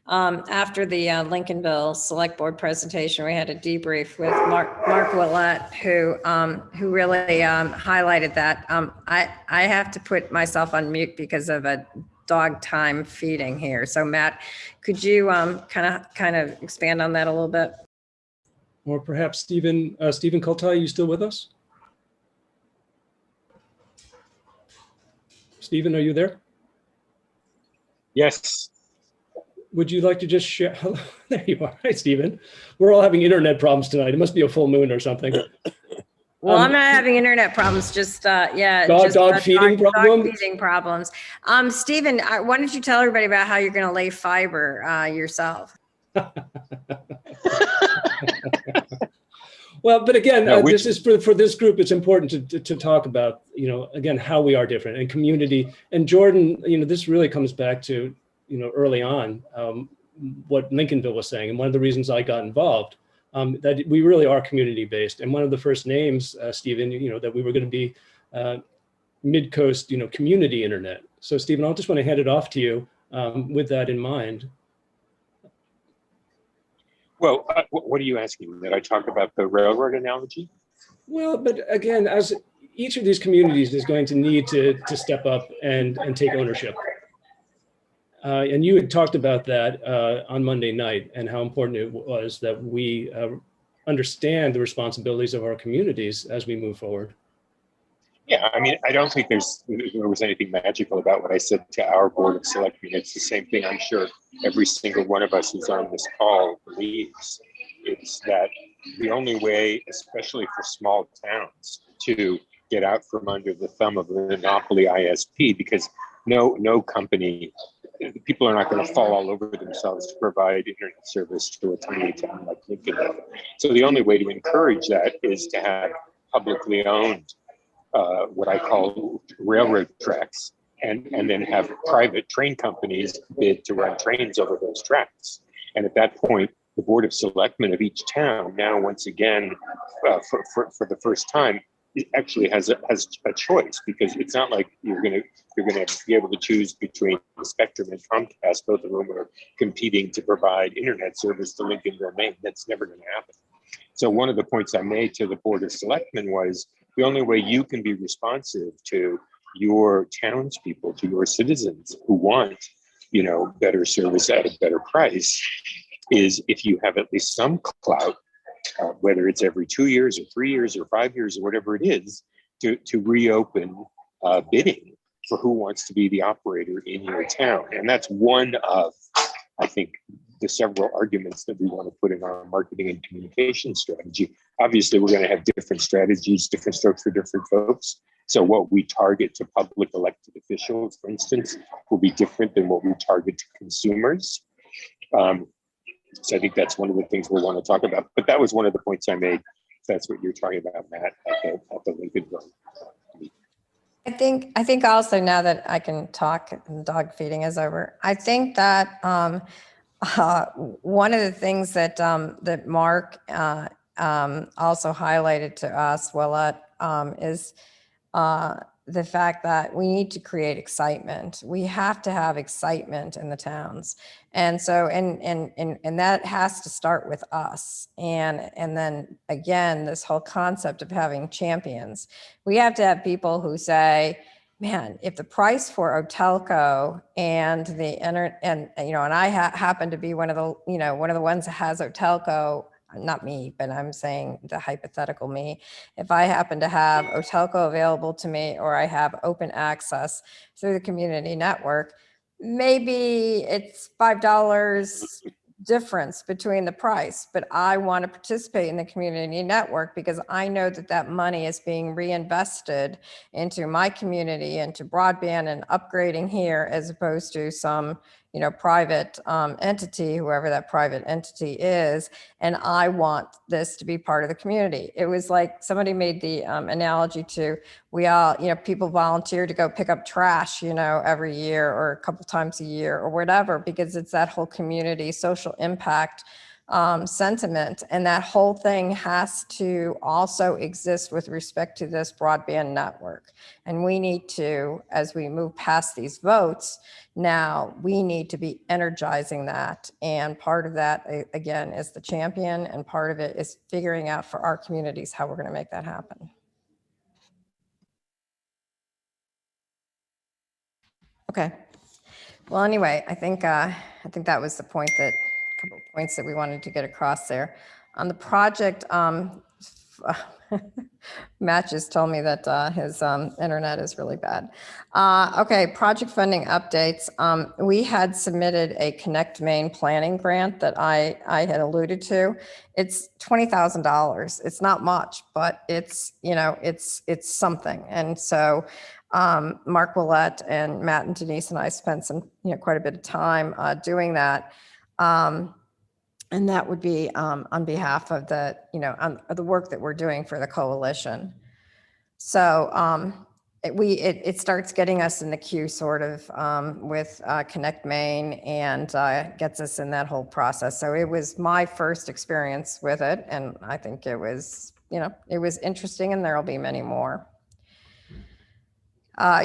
After the Lincolnville Select Board presentation, we had a debrief with Mark Willett, who really highlighted that. I have to put myself on mute because of a dog time feeding here. So Matt, could you kind of expand on that a little bit? Or perhaps Stephen Coltai, are you still with us? Stephen, are you there? Yes. Would you like to just share? Hello, there you are. Hi, Stephen. We're all having internet problems tonight. It must be a full moon or something. Well, I'm not having internet problems. Just dog feeding problems. Dog feeding problems. Stephen, why don't you tell everybody about how you're going to lay fiber yourself? Well, but again, this is for this group. It's important to talk about, again, how we are different and community. And Jordan, this really comes back to, early on, what Lincolnville was saying. And one of the reasons I got involved, that we really are community based. And one of the first names, Stephen, that we were going to be Midcoast, community internet. So Stephen, I'll just want to hand it off to you with that in mind. Well, what are you asking? That I talk about the railroad analogy? Well, but again, as each of these communities is going to need to step up and take ownership. And you had talked about that on Monday night and how important it was that we understand the responsibilities of our communities as we move forward. Yeah, I mean, I don't think there was anything magical about what I said to our board of selectmen. It's the same thing I'm sure every single one of us who's on this call believes. It's that the only way, especially for small towns, to get out from under the thumb of a monopoly ISP, because no company, people are not going to fall all over themselves to provide internet service to a tiny town like Lincoln. So the only way to encourage that is to have publicly owned what I call railroad tracks, and then have private train companies bid to run trains over those tracks. And at that point, the Board of Selectmen of each town now, once again, for the first time, it actually has a choice, because it's not like you're gonna be able to choose between Spectrum and Comcast, both of whom are competing to provide internet service to Lincoln Domain. That's never going to happen. So one of the points I made to the Board of Selectmen was the only way you can be responsive to your townspeople, to your citizens who want, better service at a better price, is if you have at least some clout, whether it's every 2 years or 3 years or 5 years or whatever it is, to reopen bidding for who wants to be the operator in your town. And that's one of, I think, the several arguments that we want to put in our marketing and communication strategy. Obviously, we're going to have different strategies, different strokes for different folks. So what we target to public elected officials, for instance, will be different than what we target to consumers. So I think that's one of the things we'll want to talk about. But that was one of the points I made. That's what you're talking about, Matt, at the Lincoln Road. I think also, now that I can talk and dog feeding is over, I think that one of the things that that Mark also highlighted to us, Willett, is the fact that we need to create excitement. We have to have excitement in the towns. And so, and that has to start with us. And then again, this whole concept of having champions. We have to have people who say, man, if the price for Otelco and the internet, and I happen to be one of the ones that has Otelco, not me, but I'm saying the hypothetical me. If I happen to have Otelco available to me, or I have open access through the community network, maybe it's $5 difference between the price, but I want to participate in the community network because I know that that money is being reinvested into my community, into broadband and upgrading here, as opposed to some private entity, whoever that private entity is. And I want this to be part of the community. It was like somebody made the analogy to, we all, people volunteer to go pick up trash, every year or a couple times a year or whatever, because it's that whole community social impact sentiment. And that whole thing has to also exist with respect to this broadband network. And we need to, as we move past these votes, now we need to be energizing that. And part of that, again, is the champion. And part of it is figuring out for our communities how we're going to make that happen. Okay. Well, anyway, I think that was the point, that a couple of points that we wanted to get across there. On the project, Matt just told me that his internet is really bad. Okay, project funding updates. We had submitted a Connect Maine planning grant that I had alluded to. It's $20,000. It's not much, but it's it's something. And so Mark Willett and Matt and Denise and I spent some quite a bit of time doing that. And that would be on behalf of the, of the work that we're doing for the coalition. So it starts getting us in the queue sort of with Connect Maine, and gets us in that whole process. So it was my first experience with it. And I think it was, it was interesting, and there'll be many more.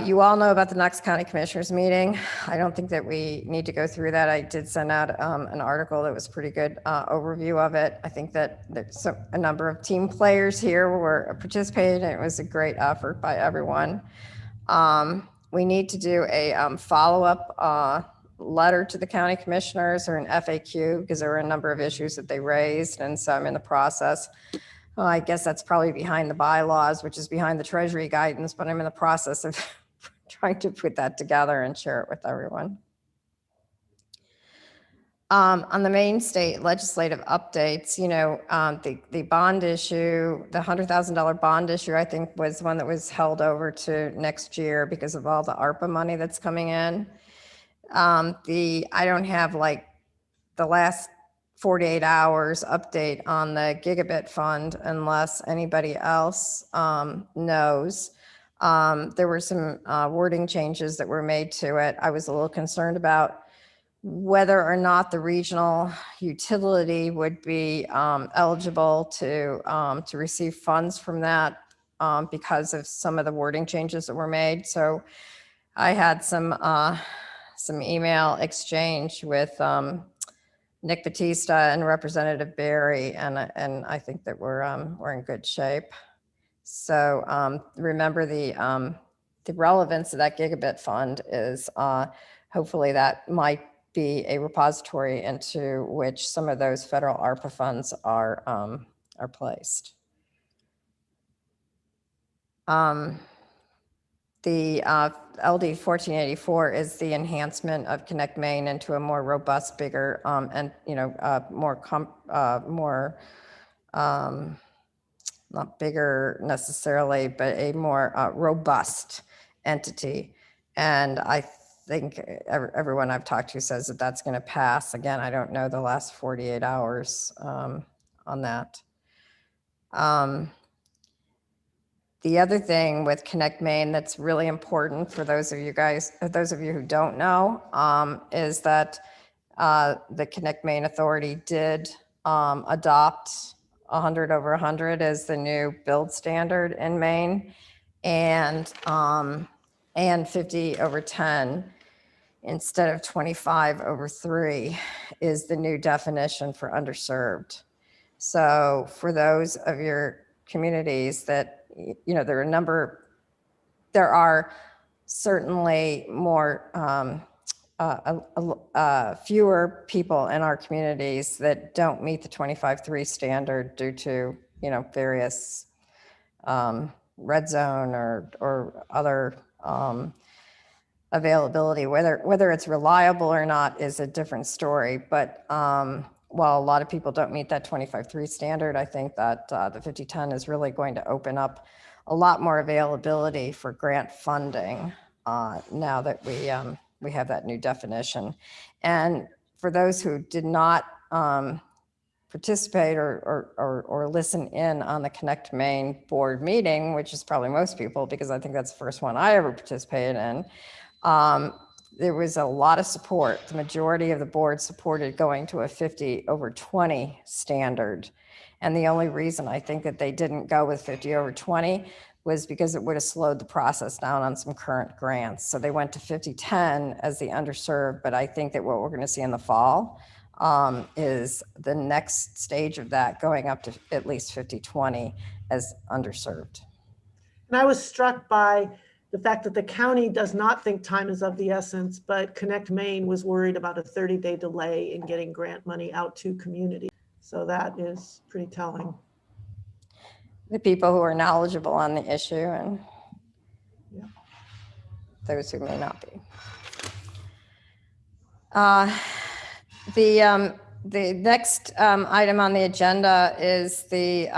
You all know about the Knox County Commissioners meeting. I don't think that we need to go through that. I did send out an article that was pretty good overview of it. I think that there's a number of team players here were participating. It was a great effort by everyone. We need to do a follow-up letter to the county commissioners, or an FAQ, because there were a number of issues that they raised. And so I'm in the process. Well, I guess that's probably behind the bylaws, which is behind the Treasury guidance, but I'm in the process of trying to put that together and share it with everyone. On the Maine state legislative updates, the bond issue, the $100,000 bond issue, I think was one that was held over to next year because of all the ARPA money that's coming in. I don't have like the last 48 hours update on the gigabit fund unless anybody else knows. There were some wording changes that were made to it. I was a little concerned about whether or not the regional utility would be eligible to receive funds from that because of some of the wording changes that were made. So I had some email exchange with Nick Batista and Representative Barry, and I think that we're in good shape. So remember the relevance of that gigabit fund is hopefully that might be a repository into which some of those federal ARPA funds are placed. The LD 1484 is the enhancement of Connect Maine into a more robust, bigger, and more not bigger necessarily, but a more robust entity. And I think everyone I've talked to says that that's going to pass. Again, I don't know the last 48 hours on that. The other thing with Connect Maine that's really important for those of you who don't know, is that the Connect Maine Authority did adopt 100 over 100 as the new build standard in Maine, and 50 over 10 instead of 25 over 3 is the new definition for underserved. So for those of your communities that, there are certainly more fewer people in our communities that don't meet the 25-3 standard due to, various red zone or other availability. Whether it's reliable or not is a different story. But while a lot of people don't meet that 25-3 standard, I think that the 5010 is really going to open up a lot more availability for grant funding now that we have that new definition. And for those who did not participate or listen in on the Connect Maine board meeting, which is probably most people, because I think that's the first one I ever participated in, there was a lot of support. The majority of the board supported going to a 50 over 20 standard. And the only reason I think that they didn't go with 50 over 20 was because it would have slowed the process down on some current grants. So they went to 5010 as the underserved, but I think that what we're going to see in the fall is the next stage of that going up to at least 5020 as underserved. And I was struck by the fact that the county does not think time is of the essence, but Connect Maine was worried about a 30-day delay in getting grant money out to community. So that is pretty telling. The people who are knowledgeable on the issue and those who may not be. The next item on the agenda is the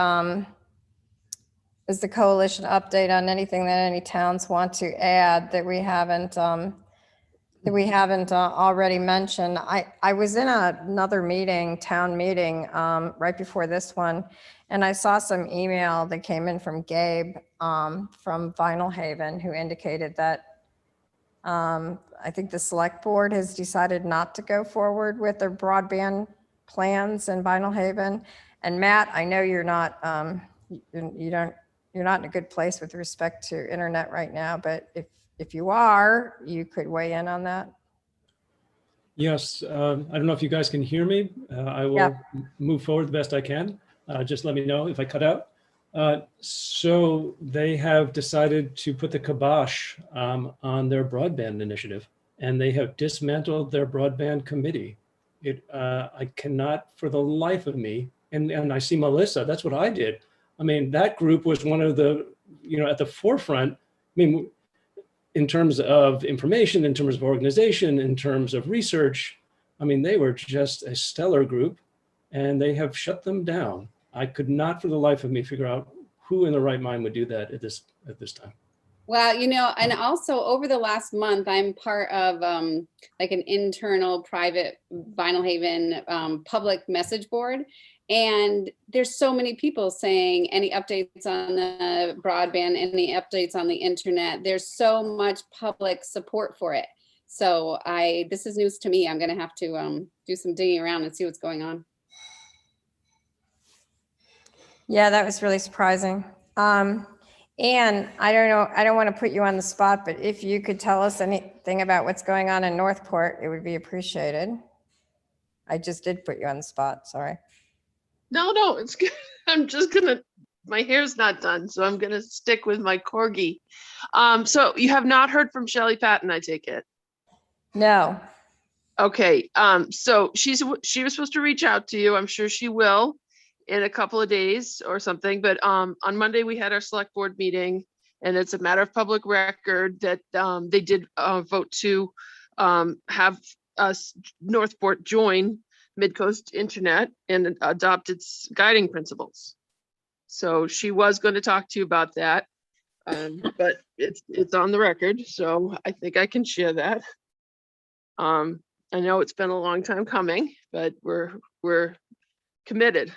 coalition update on anything that any towns want to add that we haven't already mentioned. I was in another meeting, town meeting, right before this one, and I saw some email that came in from Gabe from Vinyl Haven, who indicated that I think the select board has decided not to go forward with their broadband plans in Vinyl Haven. And Matt, I know you're not you're not in a good place with respect to internet right now, but if you are, you could weigh in on that. Yes, I don't know if you guys can hear me. I will move forward the best I can. Just let me know if I cut out. So they have decided to put the kibosh on their broadband initiative, and they have dismantled their broadband committee. I cannot for the life of me, and I see Melissa, that's what I did. I mean, that group was one of the, at the forefront. I mean, in terms of information, in terms of organization, in terms of research, I mean, they were just a stellar group, and they have shut them down. I could not for the life of me figure out who in the right mind would do that at this time. Well, and also over the last month, I'm part of like an internal private Vinyl Haven public message board. And there's so many people saying any updates on the broadband, any updates on the internet. There's so much public support for it. So this is news to me. I'm gonna have to do some digging around and see what's going on. Yeah, that was really surprising. And I don't know, I don't want to put you on the spot, but if you could tell us anything about what's going on in Northport, it would be appreciated. I just did put you on the spot, sorry. No, it's good. I'm just gonna, my hair's not done, so I'm gonna stick with my corgi. So you have not heard from Shelley Patton, I take it? No. Okay, so she was supposed to reach out to you. I'm sure she will in a couple of days or something, but on Monday we had our select board meeting, and it's a matter of public record that they did vote to have us Northport join Midcoast Internet and adopt its guiding principles. So she was going to talk to you about that, but it's on the record, so I think I can share that. I know it's been a long time coming, but we're committed.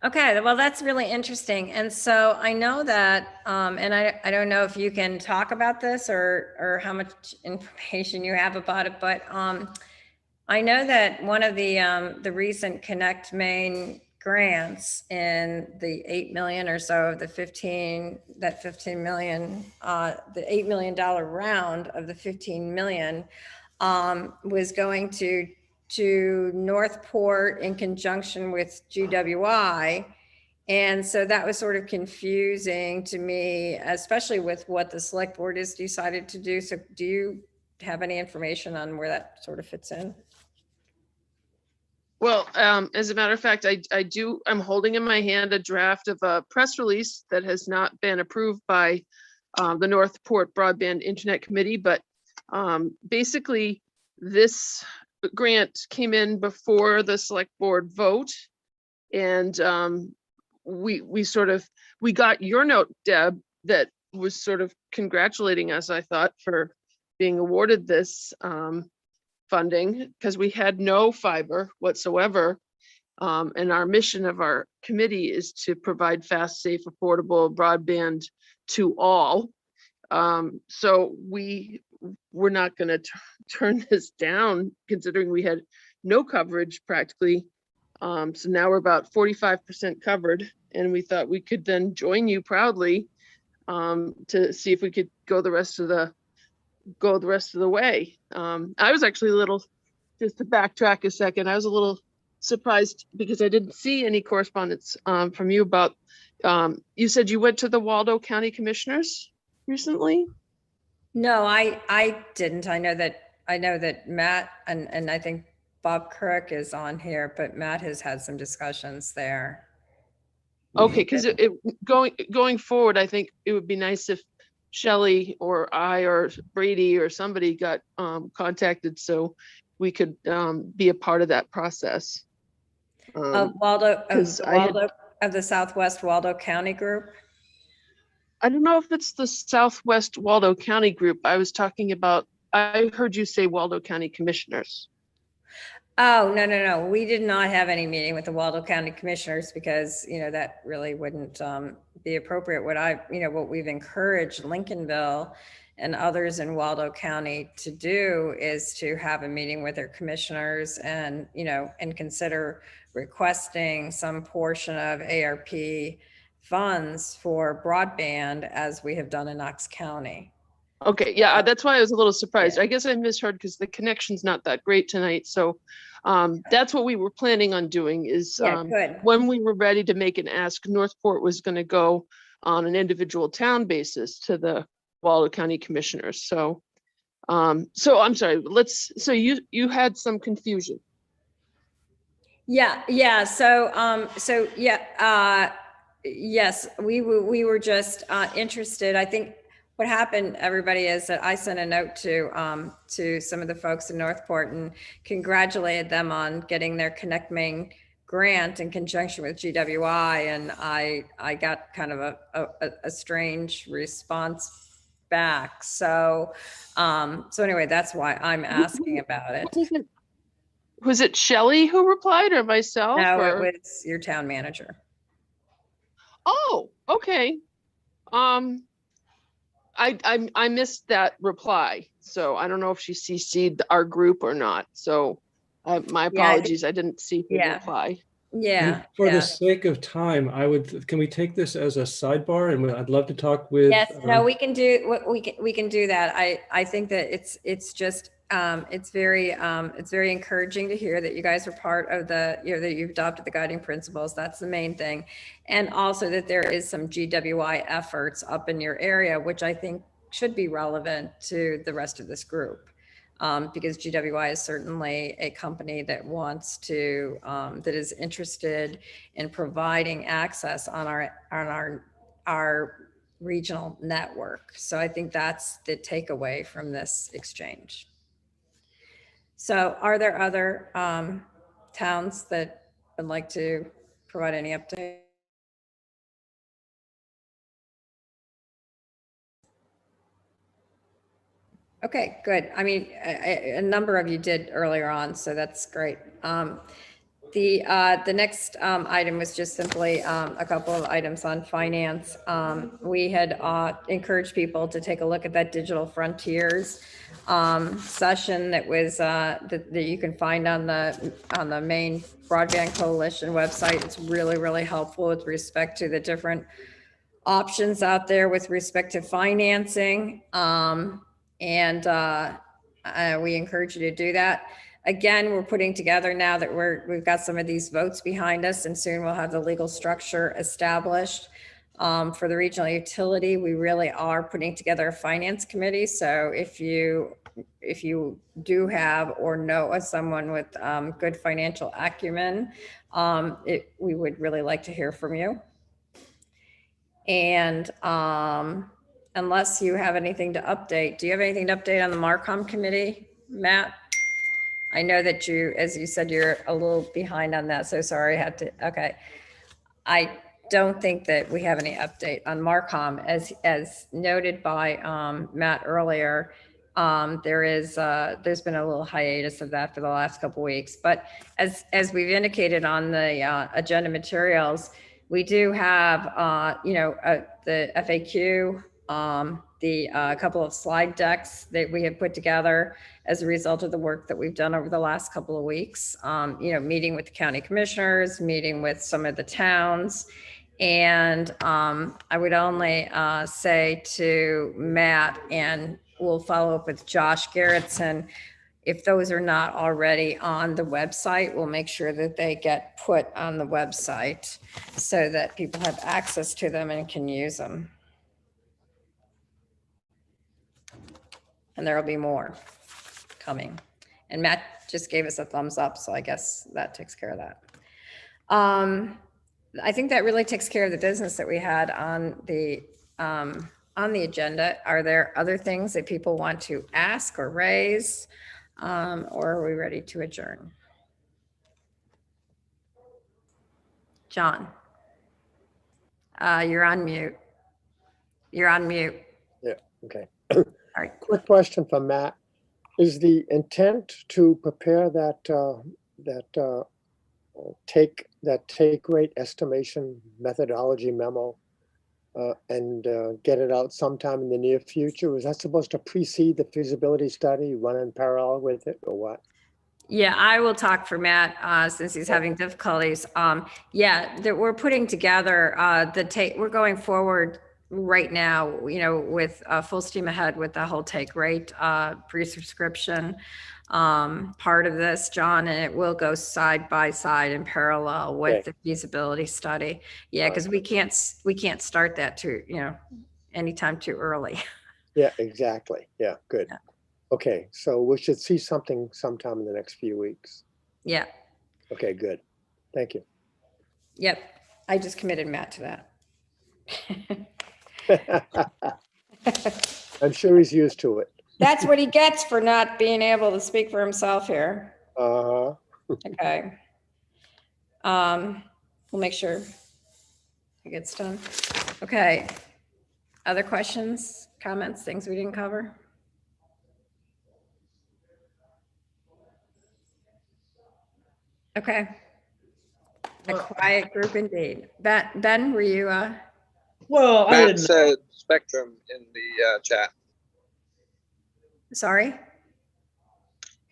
Okay, well, that's really interesting. And so I know that, and I don't know if you can talk about this or how much information you have about it, but I know that one of the recent Connect Maine grants in the 8 million or so of the 15 million, the $8 million round of the 15 million was going to Northport in conjunction with GWI. And so that was sort of confusing to me, especially with what the select board has decided to do. So do you have any information on where that sort of fits in? Well, as a matter of fact, I'm holding in my hand a draft of a press release that has not been approved by the Northport Broadband Internet Committee, but basically this grant came in before the select board vote, and we got your note, Deb, that was sort of congratulating us, I thought, for being awarded this funding, because we had no fiber whatsoever. And our mission of our committee is to provide fast, safe, affordable broadband to all. So we're not going to turn this down, considering we had no coverage practically. So now we're about 45% covered, and we thought we could then join you proudly to see if we could go the rest of the way. I was actually a little, just to backtrack a second, I was a little surprised because I didn't see any correspondence from you about, you said you went to the Waldo County Commissioners recently? No, I didn't. I know that Matt and I think Bob Kirk is on here, but Matt has had some discussions there. Okay, because going forward, I think it would be nice if Shelley or I or Brady or somebody got contacted so we could be a part of that process. Of the Southwest Waldo County group? I don't know if it's the Southwest Waldo County group. I was talking about, I heard you say Waldo County Commissioners. Oh, no. We did not have any meeting with the Waldo County Commissioners because, that really wouldn't be appropriate. What we've encouraged Lincolnville and others in Waldo County to do is to have a meeting with their commissioners and consider requesting some portion of ARP funds for broadband, as we have done in Knox County. Okay, yeah, that's why I was a little surprised. I guess I misheard because the connection's not that great tonight. So that's what we were planning on doing is when we were ready to make an ask, Northport was going to go on an individual town basis to the Waldo County Commissioners. So I'm sorry, so you had some confusion. Yeah. Yes, we were just interested. I think what happened, everybody, is that I sent a note to some of the folks in Northport and congratulated them on getting their Connect Maine grant in conjunction with GWI, and I got kind of a strange response back. So anyway, that's why I'm asking about it. Was it Shelley who replied or myself? No, it was your town manager. Oh, okay. I missed that reply, so I don't know if she CC'd our group or not. So my Yeah, apologies. I didn't see the yeah. reply. Yeah. And for yeah. the sake of time, can we take this as a sidebar? And I'd love to talk with. Yes, no, we can do, we can do that. I think that it's just, it's very encouraging to hear that you guys are part of the, that you've adopted the guiding principles. That's the main thing. And also that there is some GWI efforts up in your area, which I think should be relevant to the rest of this group. Because GWI is certainly a company that wants to, that is interested in providing access on our regional network. So I think that's the takeaway from this exchange. So are there other towns that would like to provide any update? Okay, good. I mean, a number of you did earlier on, so that's great. The next item was just simply a couple of items on finance. We had encouraged people to take a look at that Digital Frontiers session that was that you can find on the main Broadband Coalition website. It's really, really helpful with respect to the different options out there with respect to financing. We encourage you to do that. Again, we're putting together now that we've got some of these votes behind us, and soon we'll have the legal structure established for the regional utility. We really are putting together a finance committee. So if you do have or know of someone with good financial acumen, we would really like to hear from you. And unless you have anything to update, do you have anything to update on the Marcom committee, Matt? I know that you, as you said, you're a little behind on that, so sorry I had to, okay. I don't think that we have any update on Marcom. As noted by Matt earlier, there's been a little hiatus of that for the last couple of weeks. But as we've indicated on the agenda materials, we do have, the FAQ, a couple of slide decks that we have put together as a result of the work that we've done over the last couple of weeks, meeting with the county commissioners, meeting with some of the towns. And I would only say to Matt, and we'll follow up with Josh Garrettson, if those are not already on the website, we'll make sure that they get put on the website so that people have access to them and can use them. And there'll be more coming. And Matt just gave us a thumbs up, so I guess that takes care of that. I think that really takes care of the business that we had on the agenda. Are there other things that people want to ask or raise? Or are we ready to adjourn? John, you're on mute. You're on mute. Yeah, okay. All right. Quick question for Matt. Is the intent to prepare that take rate estimation methodology memo and get it out sometime in the near future? Was that supposed to precede the feasibility study, run in parallel with it, or what? Yeah, I will talk for Matt since he's having difficulties. We're putting together we're going forward right now, with full steam ahead with the whole take rate pre-subscription part of this, John, and it will go side by side in parallel with the feasibility study. Yeah, because we can't start that anytime too early. Yeah, exactly. Yeah, good. Yeah. Okay, so we should see something sometime in the next few weeks. Yeah. Okay, good. Thank you. Yep, I just committed Matt to that. I'm sure he's used to it. That's what he gets for not being able to speak for himself here. Okay. We'll make sure it gets done. Okay. Other questions, comments, things we didn't cover? Okay. A quiet group indeed. Ben, were you? Well, I Matt didn't. said Spectrum in the chat. Sorry?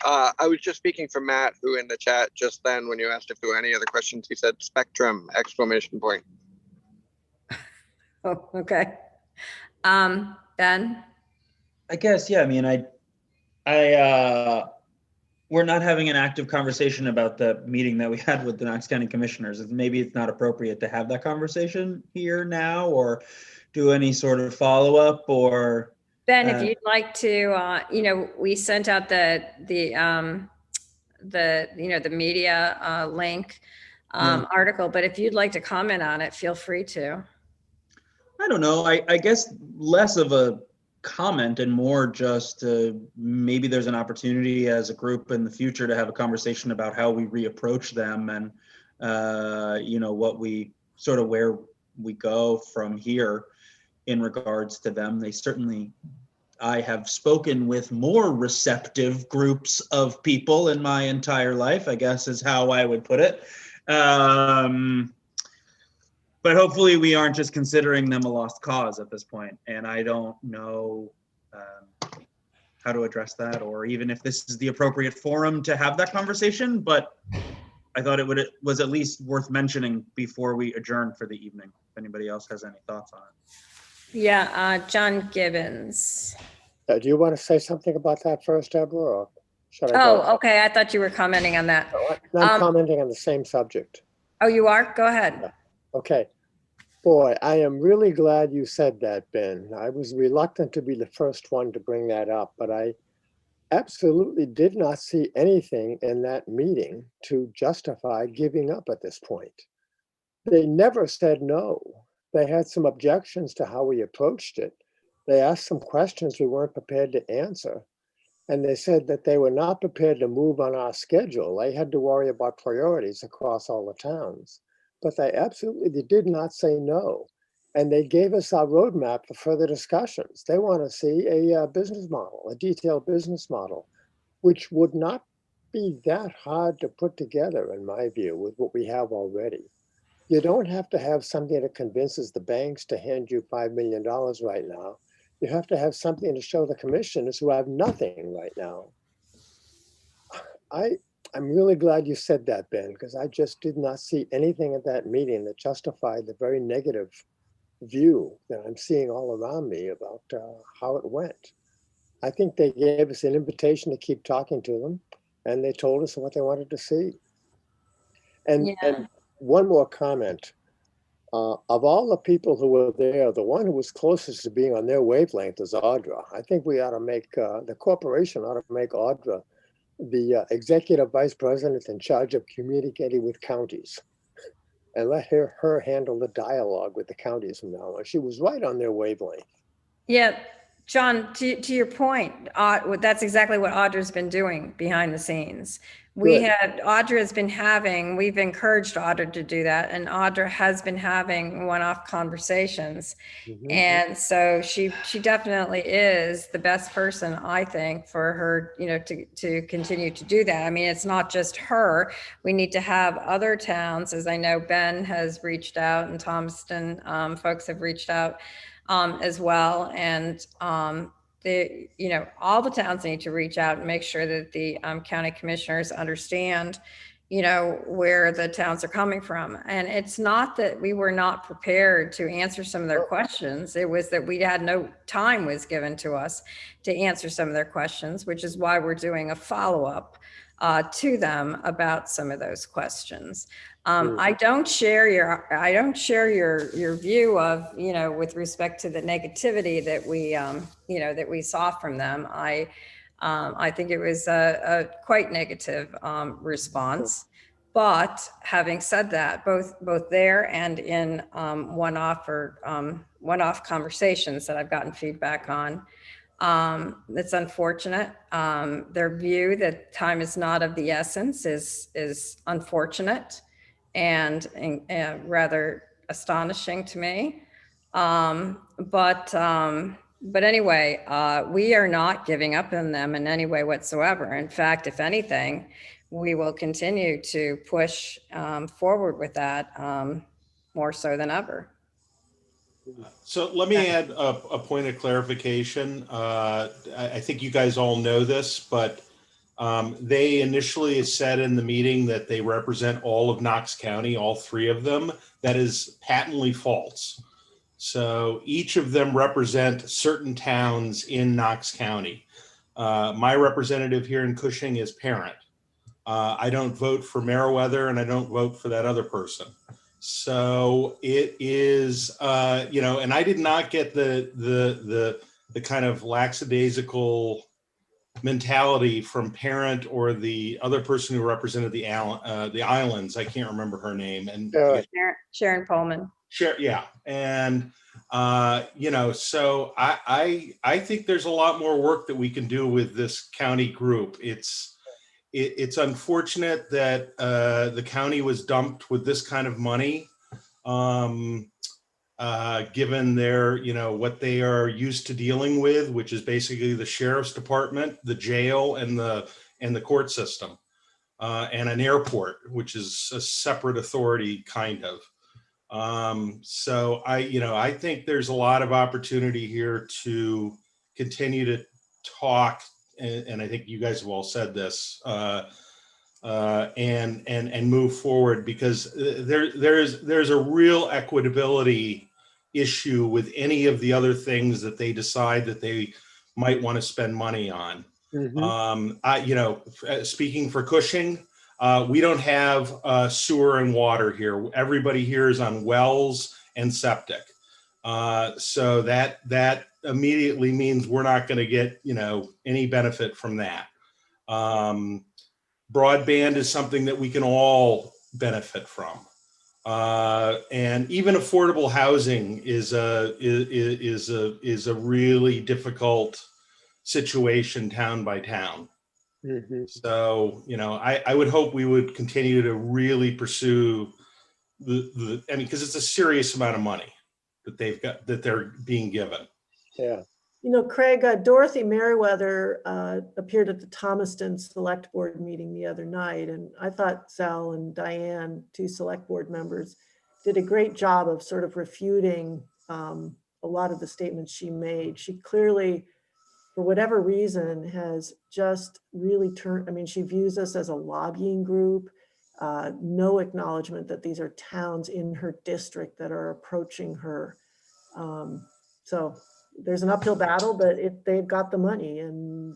I was just speaking for Matt, who in the chat just then, when you asked if there were any other questions, he said Spectrum, exclamation point. Oh, okay. Ben? I guess, yeah, I mean, we're not having an active conversation about the meeting that we had with the Knox County Commissioners. Maybe it's not appropriate to have that conversation here now, or do any sort of follow-up, or Ben, if you'd like to, we sent out the media link article, but if you'd like to comment on it, feel free to. I don't know. I guess less of a comment and more just maybe there's an opportunity as a group in the future to have a conversation about how we reapproach them and what we sort of where we go from here in regards to them. I have spoken with more receptive groups of people in my entire life, I guess is how I would put it. But hopefully we aren't just considering them a lost cause at this point. And I don't know how to address that, or even if this is the appropriate forum to have that conversation, but I thought it was at least worth mentioning before we adjourn for the evening, if anybody else has any thoughts on it. Yeah, John Gibbons. Do you want to say something about that first, Deborah, or should I go? Oh, okay. I thought you were commenting on that. No, I'm commenting on the same subject. Oh, you are? Go ahead. Okay. Boy, I am really glad you said that, Ben. I was reluctant to be the first one to bring that up, but I absolutely did not see anything in that meeting to justify giving up at this point. They never said no. They had some objections to how we approached it. They asked some questions we weren't prepared to answer. And they said that they were not prepared to move on our schedule. They had to worry about priorities across all the towns. But they absolutely did not say no. And they gave us our roadmap for further discussions. They want to see a business model, a detailed business model, which would not be that hard to put together, in my view, with what we have already. You don't have to have something that convinces the banks to hand you $5 million right now. You have to have something to show the commissioners who have nothing right now. I'm really glad you said that, Ben, because I just did not see anything at that meeting that justified the very negative view that I'm seeing all around me about how it went. I think they gave us an invitation to keep talking to them, and they told us what they wanted to see. And one more comment. Of all the people who were there, the one who was closest to being on their wavelength is Audra. I think we ought to make, the corporation ought to make Audra the executive vice president in charge of communicating with counties, and let her handle the dialogue with the counties from now on. She was right on their wavelength. Yeah, John, to your point, that's exactly what Audra's been doing behind the scenes. We've encouraged Audra to do that, and Audra has been having one-off conversations. Mm-hmm. And so she definitely is the best person, I think, for her, to continue to do that. I mean, it's not just her. We need to have other towns, as I know Ben has reached out, and Thomaston folks have reached out as well. And all the towns need to reach out and make sure that the county commissioners understand, where the towns are coming from. And it's not that we were not prepared to answer some of their questions. It was that we had no time was given to us to answer some of their questions, which is why we're doing a follow-up to them about some of those questions. I don't share your view of, with respect to the negativity that we saw from them. I think it was a quite negative response. But having said that, both there and in one-off conversations that I've gotten feedback on, it's unfortunate. Their view that time is not of the essence is unfortunate and rather astonishing to me. But anyway, we are not giving up on them in any way whatsoever. In fact, if anything, we will continue to push forward with that more so than ever. So let me add a point of clarification. I think you guys all know this, but they initially said in the meeting that they represent all of Knox County, all three of them. That is patently false. So each of them represent certain towns in Knox County. My representative here in Cushing is Parent. I don't vote for Meriwether, and I don't vote for that other person. So it is, and I did not get the kind of lackadaisical mentality from Parent or the other person who represented the islands. I can't remember her name. And Sharon Pullman. Yeah. And, so I think there's a lot more work that we can do with this county group. It's unfortunate that the county was dumped with this kind of money, given their, what they are used to dealing with, which is basically the sheriff's department, the jail, and the court system, and an airport, which is a separate authority, kind of. So I think there's a lot of opportunity here to continue to talk, and I think you guys have all said this, and move forward, because there's a real equitability issue with any of the other things that they decide that they might want to spend money on. Speaking for Cushing, we don't have sewer and water here. Everybody here is on wells and septic. So that immediately means we're not going to get, any benefit from that. Broadband is something that we can all benefit from. And even affordable housing is a really difficult situation town by town. So, I would hope we would continue to really pursue because it's a serious amount of money that they're being given. Yeah. Craig, Dorothy Meriwether appeared at the Thomaston Select Board meeting the other night, and I thought Sal and Diane, two Select Board members, did a great job of sort of refuting a lot of the statements she made. She clearly, for whatever reason, has just really she views us as a lobbying group, no acknowledgement that these are towns in her district that are approaching her. So there's an uphill battle, but they've got the money, and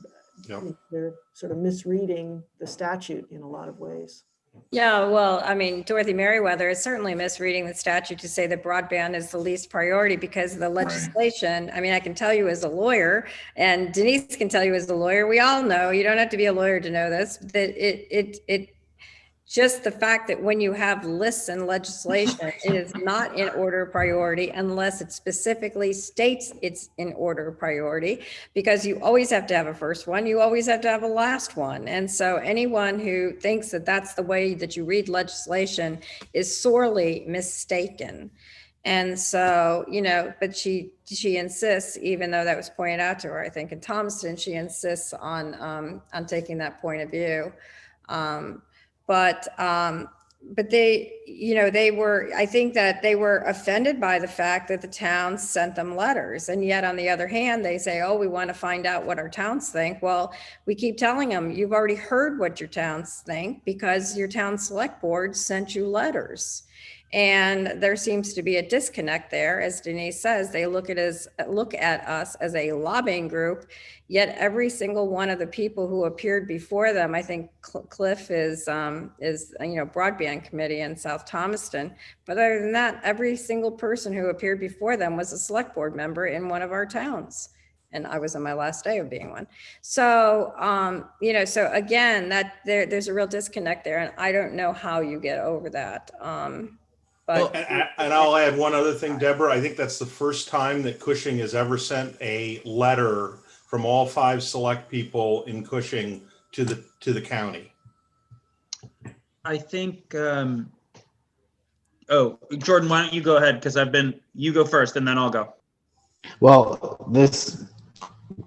they're sort of misreading the statute in a lot of ways. Yeah, well, Dorothy Meriwether is certainly misreading the statute to say that broadband is the least priority because of the legislation. I can tell you as a lawyer, and Denise can tell you as a lawyer, we all know, you don't have to be a lawyer to know this, that it just the fact that when you have lists and legislation, it is not in order of priority unless it specifically states it's in order of priority, because you always have to have a first one, you always have to have a last one. And so anyone who thinks that that's the way that you read legislation is sorely mistaken. And so, but she insists, even though that was pointed out to her, I think in Thomaston, she insists on taking that point of view. But they, I think that they were offended by the fact that the towns sent them letters. And yet on the other hand, they say, oh, we want to find out what our towns think. Well, we keep telling them, you've already heard what your towns think because your town select board sent you letters. And there seems to be a disconnect there. As Denise says, they look at us as a lobbying group, yet every single one of the people who appeared before them, I think Cliff is broadband committee in South Thomaston. But other than that, every single person who appeared before them was a select board member in one of our towns. And I was on my last day of being one. So, so again, that there's a real disconnect there, and I don't know how you get over that. And I'll add one other thing, Deborah. I think that's the first time that Cushing has ever sent a letter from all 5 select people in Cushing to the county. I think. Jordan, why don't you go ahead? Because you go first, and then I'll go. Well, this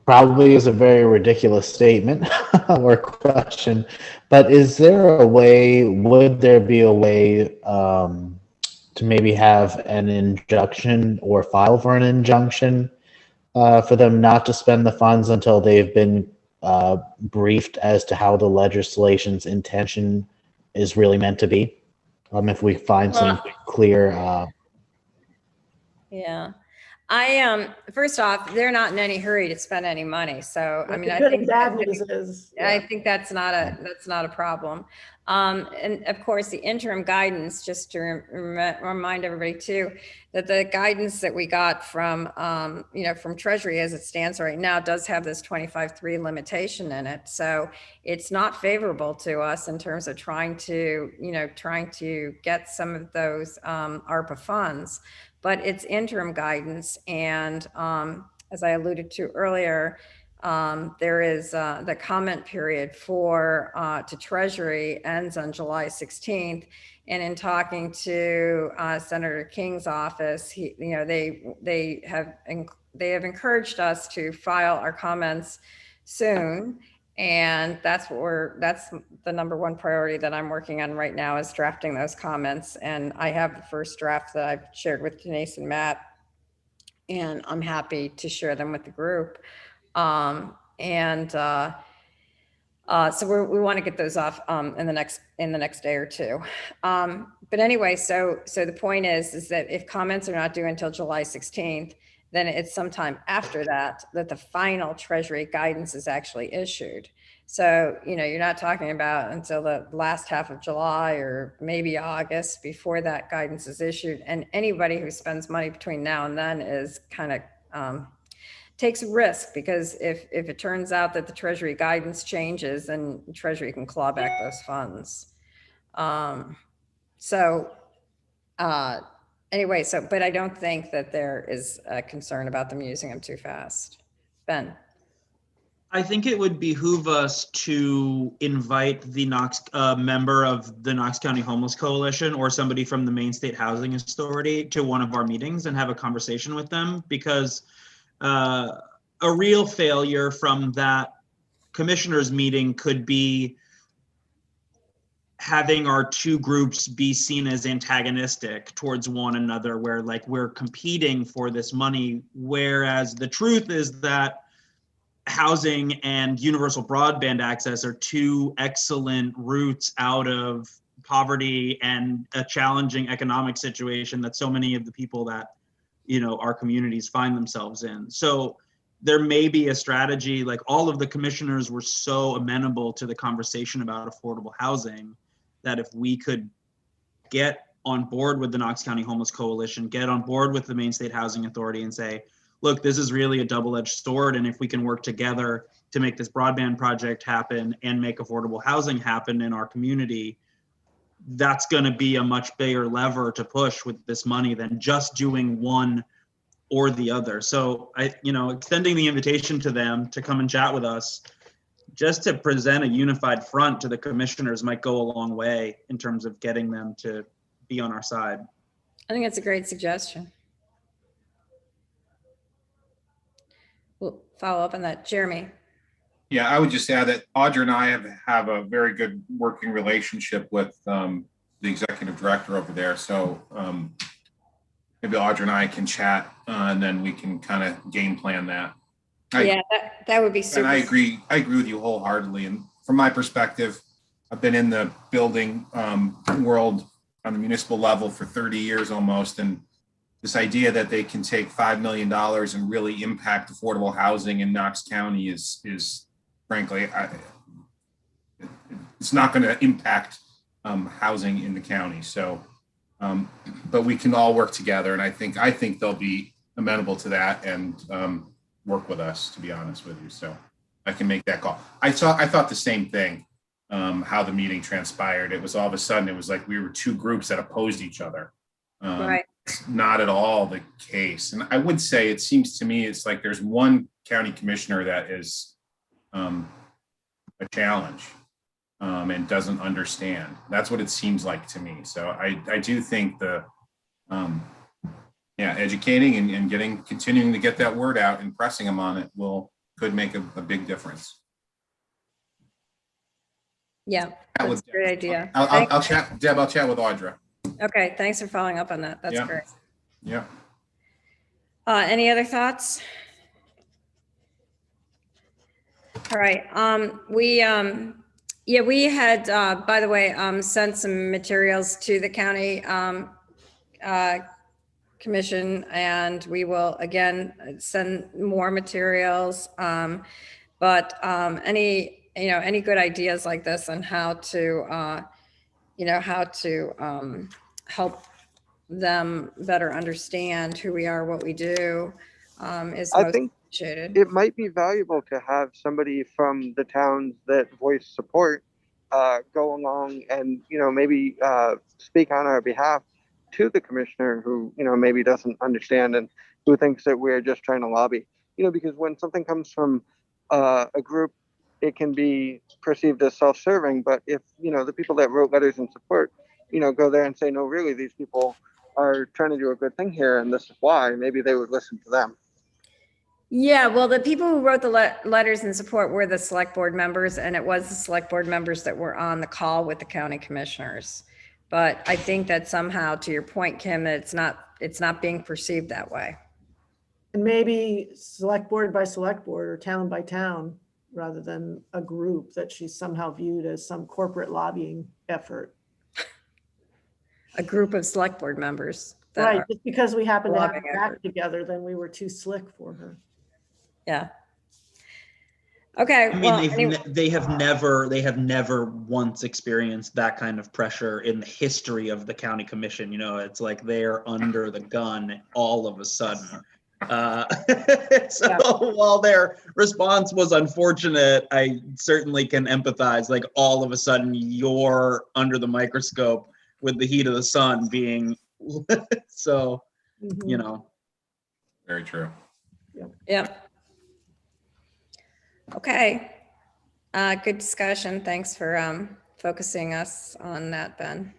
probably is a very ridiculous statement or question, but would there be a way to maybe have an injunction or file for an injunction for them not to spend the funds until they've been briefed as to how the legislation's intention is really meant to be. If we find some clear. Yeah. First off, they're not in any hurry to spend any money. So, I mean, The I good think and bad news is, I think that's not a problem. And of course, the interim guidance, just to remind everybody too, that the guidance that we got from, from Treasury as it stands right now does have this 25.3 limitation in it. So it's not favorable to us in terms of trying to get some of those ARPA funds, but it's interim guidance. And as I alluded to earlier, there is the comment period to Treasury ends on July 16th. And in talking to Senator King's office, they have encouraged us to file our comments soon. And that's the number one priority that I'm working on right now, is drafting those comments. And I have the first draft that I've shared with Denise and Matt, and I'm happy to share them with the group. So we want to get those off in the next day or two. But anyway, so the point is that if comments are not due until July 16th, then it's sometime after that the final Treasury guidance is actually issued. So, you're not talking about until the last half of July or maybe August before that guidance is issued. And anybody who spends money between now and then is kind of takes a risk, because if it turns out that the Treasury guidance changes, then Treasury can claw back those funds. Anyway, but I don't think that there is a concern about them using them too fast. Ben. I think it would behoove us to invite the member of the Knox County Homeless Coalition or somebody from the Maine State Housing Authority to one of our meetings and have a conversation with them, because a real failure from that commissioners meeting could be having our two groups be seen as antagonistic towards one another, where like we're competing for this money, whereas the truth is that housing and universal broadband access are two excellent routes out of poverty and a challenging economic situation that so many of the people that our communities find themselves in. So there may be a strategy, like all of the commissioners were so amenable to the conversation about affordable housing, that if we could get on board with the Knox County Homeless Coalition, get on board with the Maine State Housing Authority and say, look, this is really a double-edged sword. And if we can work together to make this broadband project happen and make affordable housing happen in our community, that's going to be a much bigger lever to push with this money than just doing one or the other. So extending the invitation to them to come and chat with us, just to present a unified front to the commissioners, might go a long way in terms of getting them to be on our side. I think it's a great suggestion. We'll follow up on that. Jeremy. Yeah, I would just add that Audra and I have a very good working relationship with the executive director over there. So maybe Audra and I can chat and then we can kind of game plan that. That would be super. And I agree with you wholeheartedly. And from my perspective, I've been in the building world on the municipal level for 30 years almost. And this idea that they can take $5 million and really impact affordable housing in Knox County is frankly, it's not going to impact housing in the county. So, but we can all work together. And I think they'll be amenable to that and work with us, to be honest with you. So I can make that call. I thought the same thing, how the meeting transpired. It was all of a sudden, it was like we were two groups that opposed each other. Right. It's not at all the case. And I would say, it seems to me, it's like there's one county commissioner that is a challenge and doesn't understand. That's what it seems like to me. So I do think educating and continuing to get that word out and pressing them on it could make a big difference. Yeah, that's a great idea. I'll chat, Deb, I'll chat with Audra. Okay, thanks for following up on that. That's Yeah. great. Yeah. Any other thoughts? All right, we had, by the way, sent some materials to the county commission, and we will again send more materials. But any good ideas like this on how to, help them better understand who we are, what we do, is I most think appreciated. it might be valuable to have somebody from the towns that voice support go along and maybe speak on our behalf to the commissioner who maybe doesn't understand and who thinks that we're just trying to lobby. Because when something comes from a group, it can be perceived as self-serving. But if the people that wrote letters in support go there and say, no, really, these people are trying to do a good thing here and this is why, maybe they would listen to them. Yeah, well, the people who wrote the letters in support were the select board members, and it was the select board members that were on the call with the county commissioners. But I think that somehow, to your point, Kim, it's not being perceived that way. And maybe select board by select board or town by town, rather than a group that she's somehow viewed as some corporate lobbying effort. A group of select board members. Right, just because we happen to have lobbying our back effort. together, then we were too slick for her. Yeah. Okay. I mean, Well, they have never once experienced that kind of pressure in the history of the county commission. It's like they're under the gun all of a sudden. While their response was unfortunate, I certainly can empathize. Like all of a sudden you're under the microscope with the heat of the sun being so, Very true. Yeah. Okay. Good discussion. Thanks for focusing us on that, Ben.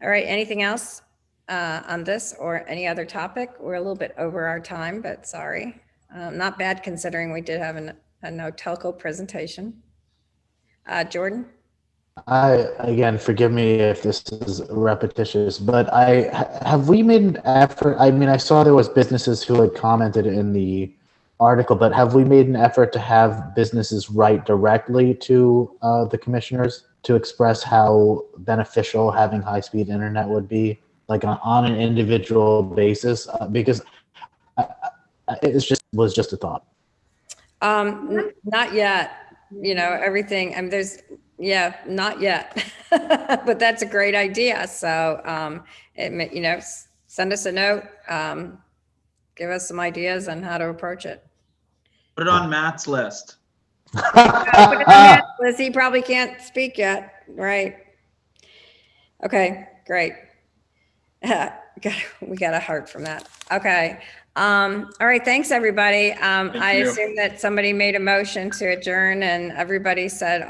All right. Anything else on this or any other topic? We're a little bit over our time, but sorry. Not bad considering we did have a no telco presentation. Jordan? Again, forgive me if this is repetitious, but have we made an effort? I mean, I saw there was businesses who had commented in the article, but have we made an effort to have businesses write directly to the commissioners to express how beneficial having high-speed internet would be, like on an individual basis? Because it was just a thought. Not yet. Everything. I mean, not yet. But that's a great idea. So, send us a note. Give us some ideas on how to approach it. Put it on Matt's list. Put it on Matt's list. He probably can't speak yet. Right. Okay, great. We got a heart from that. Okay. All right. Thanks, everybody. I assume that somebody made a motion to adjourn and everybody said,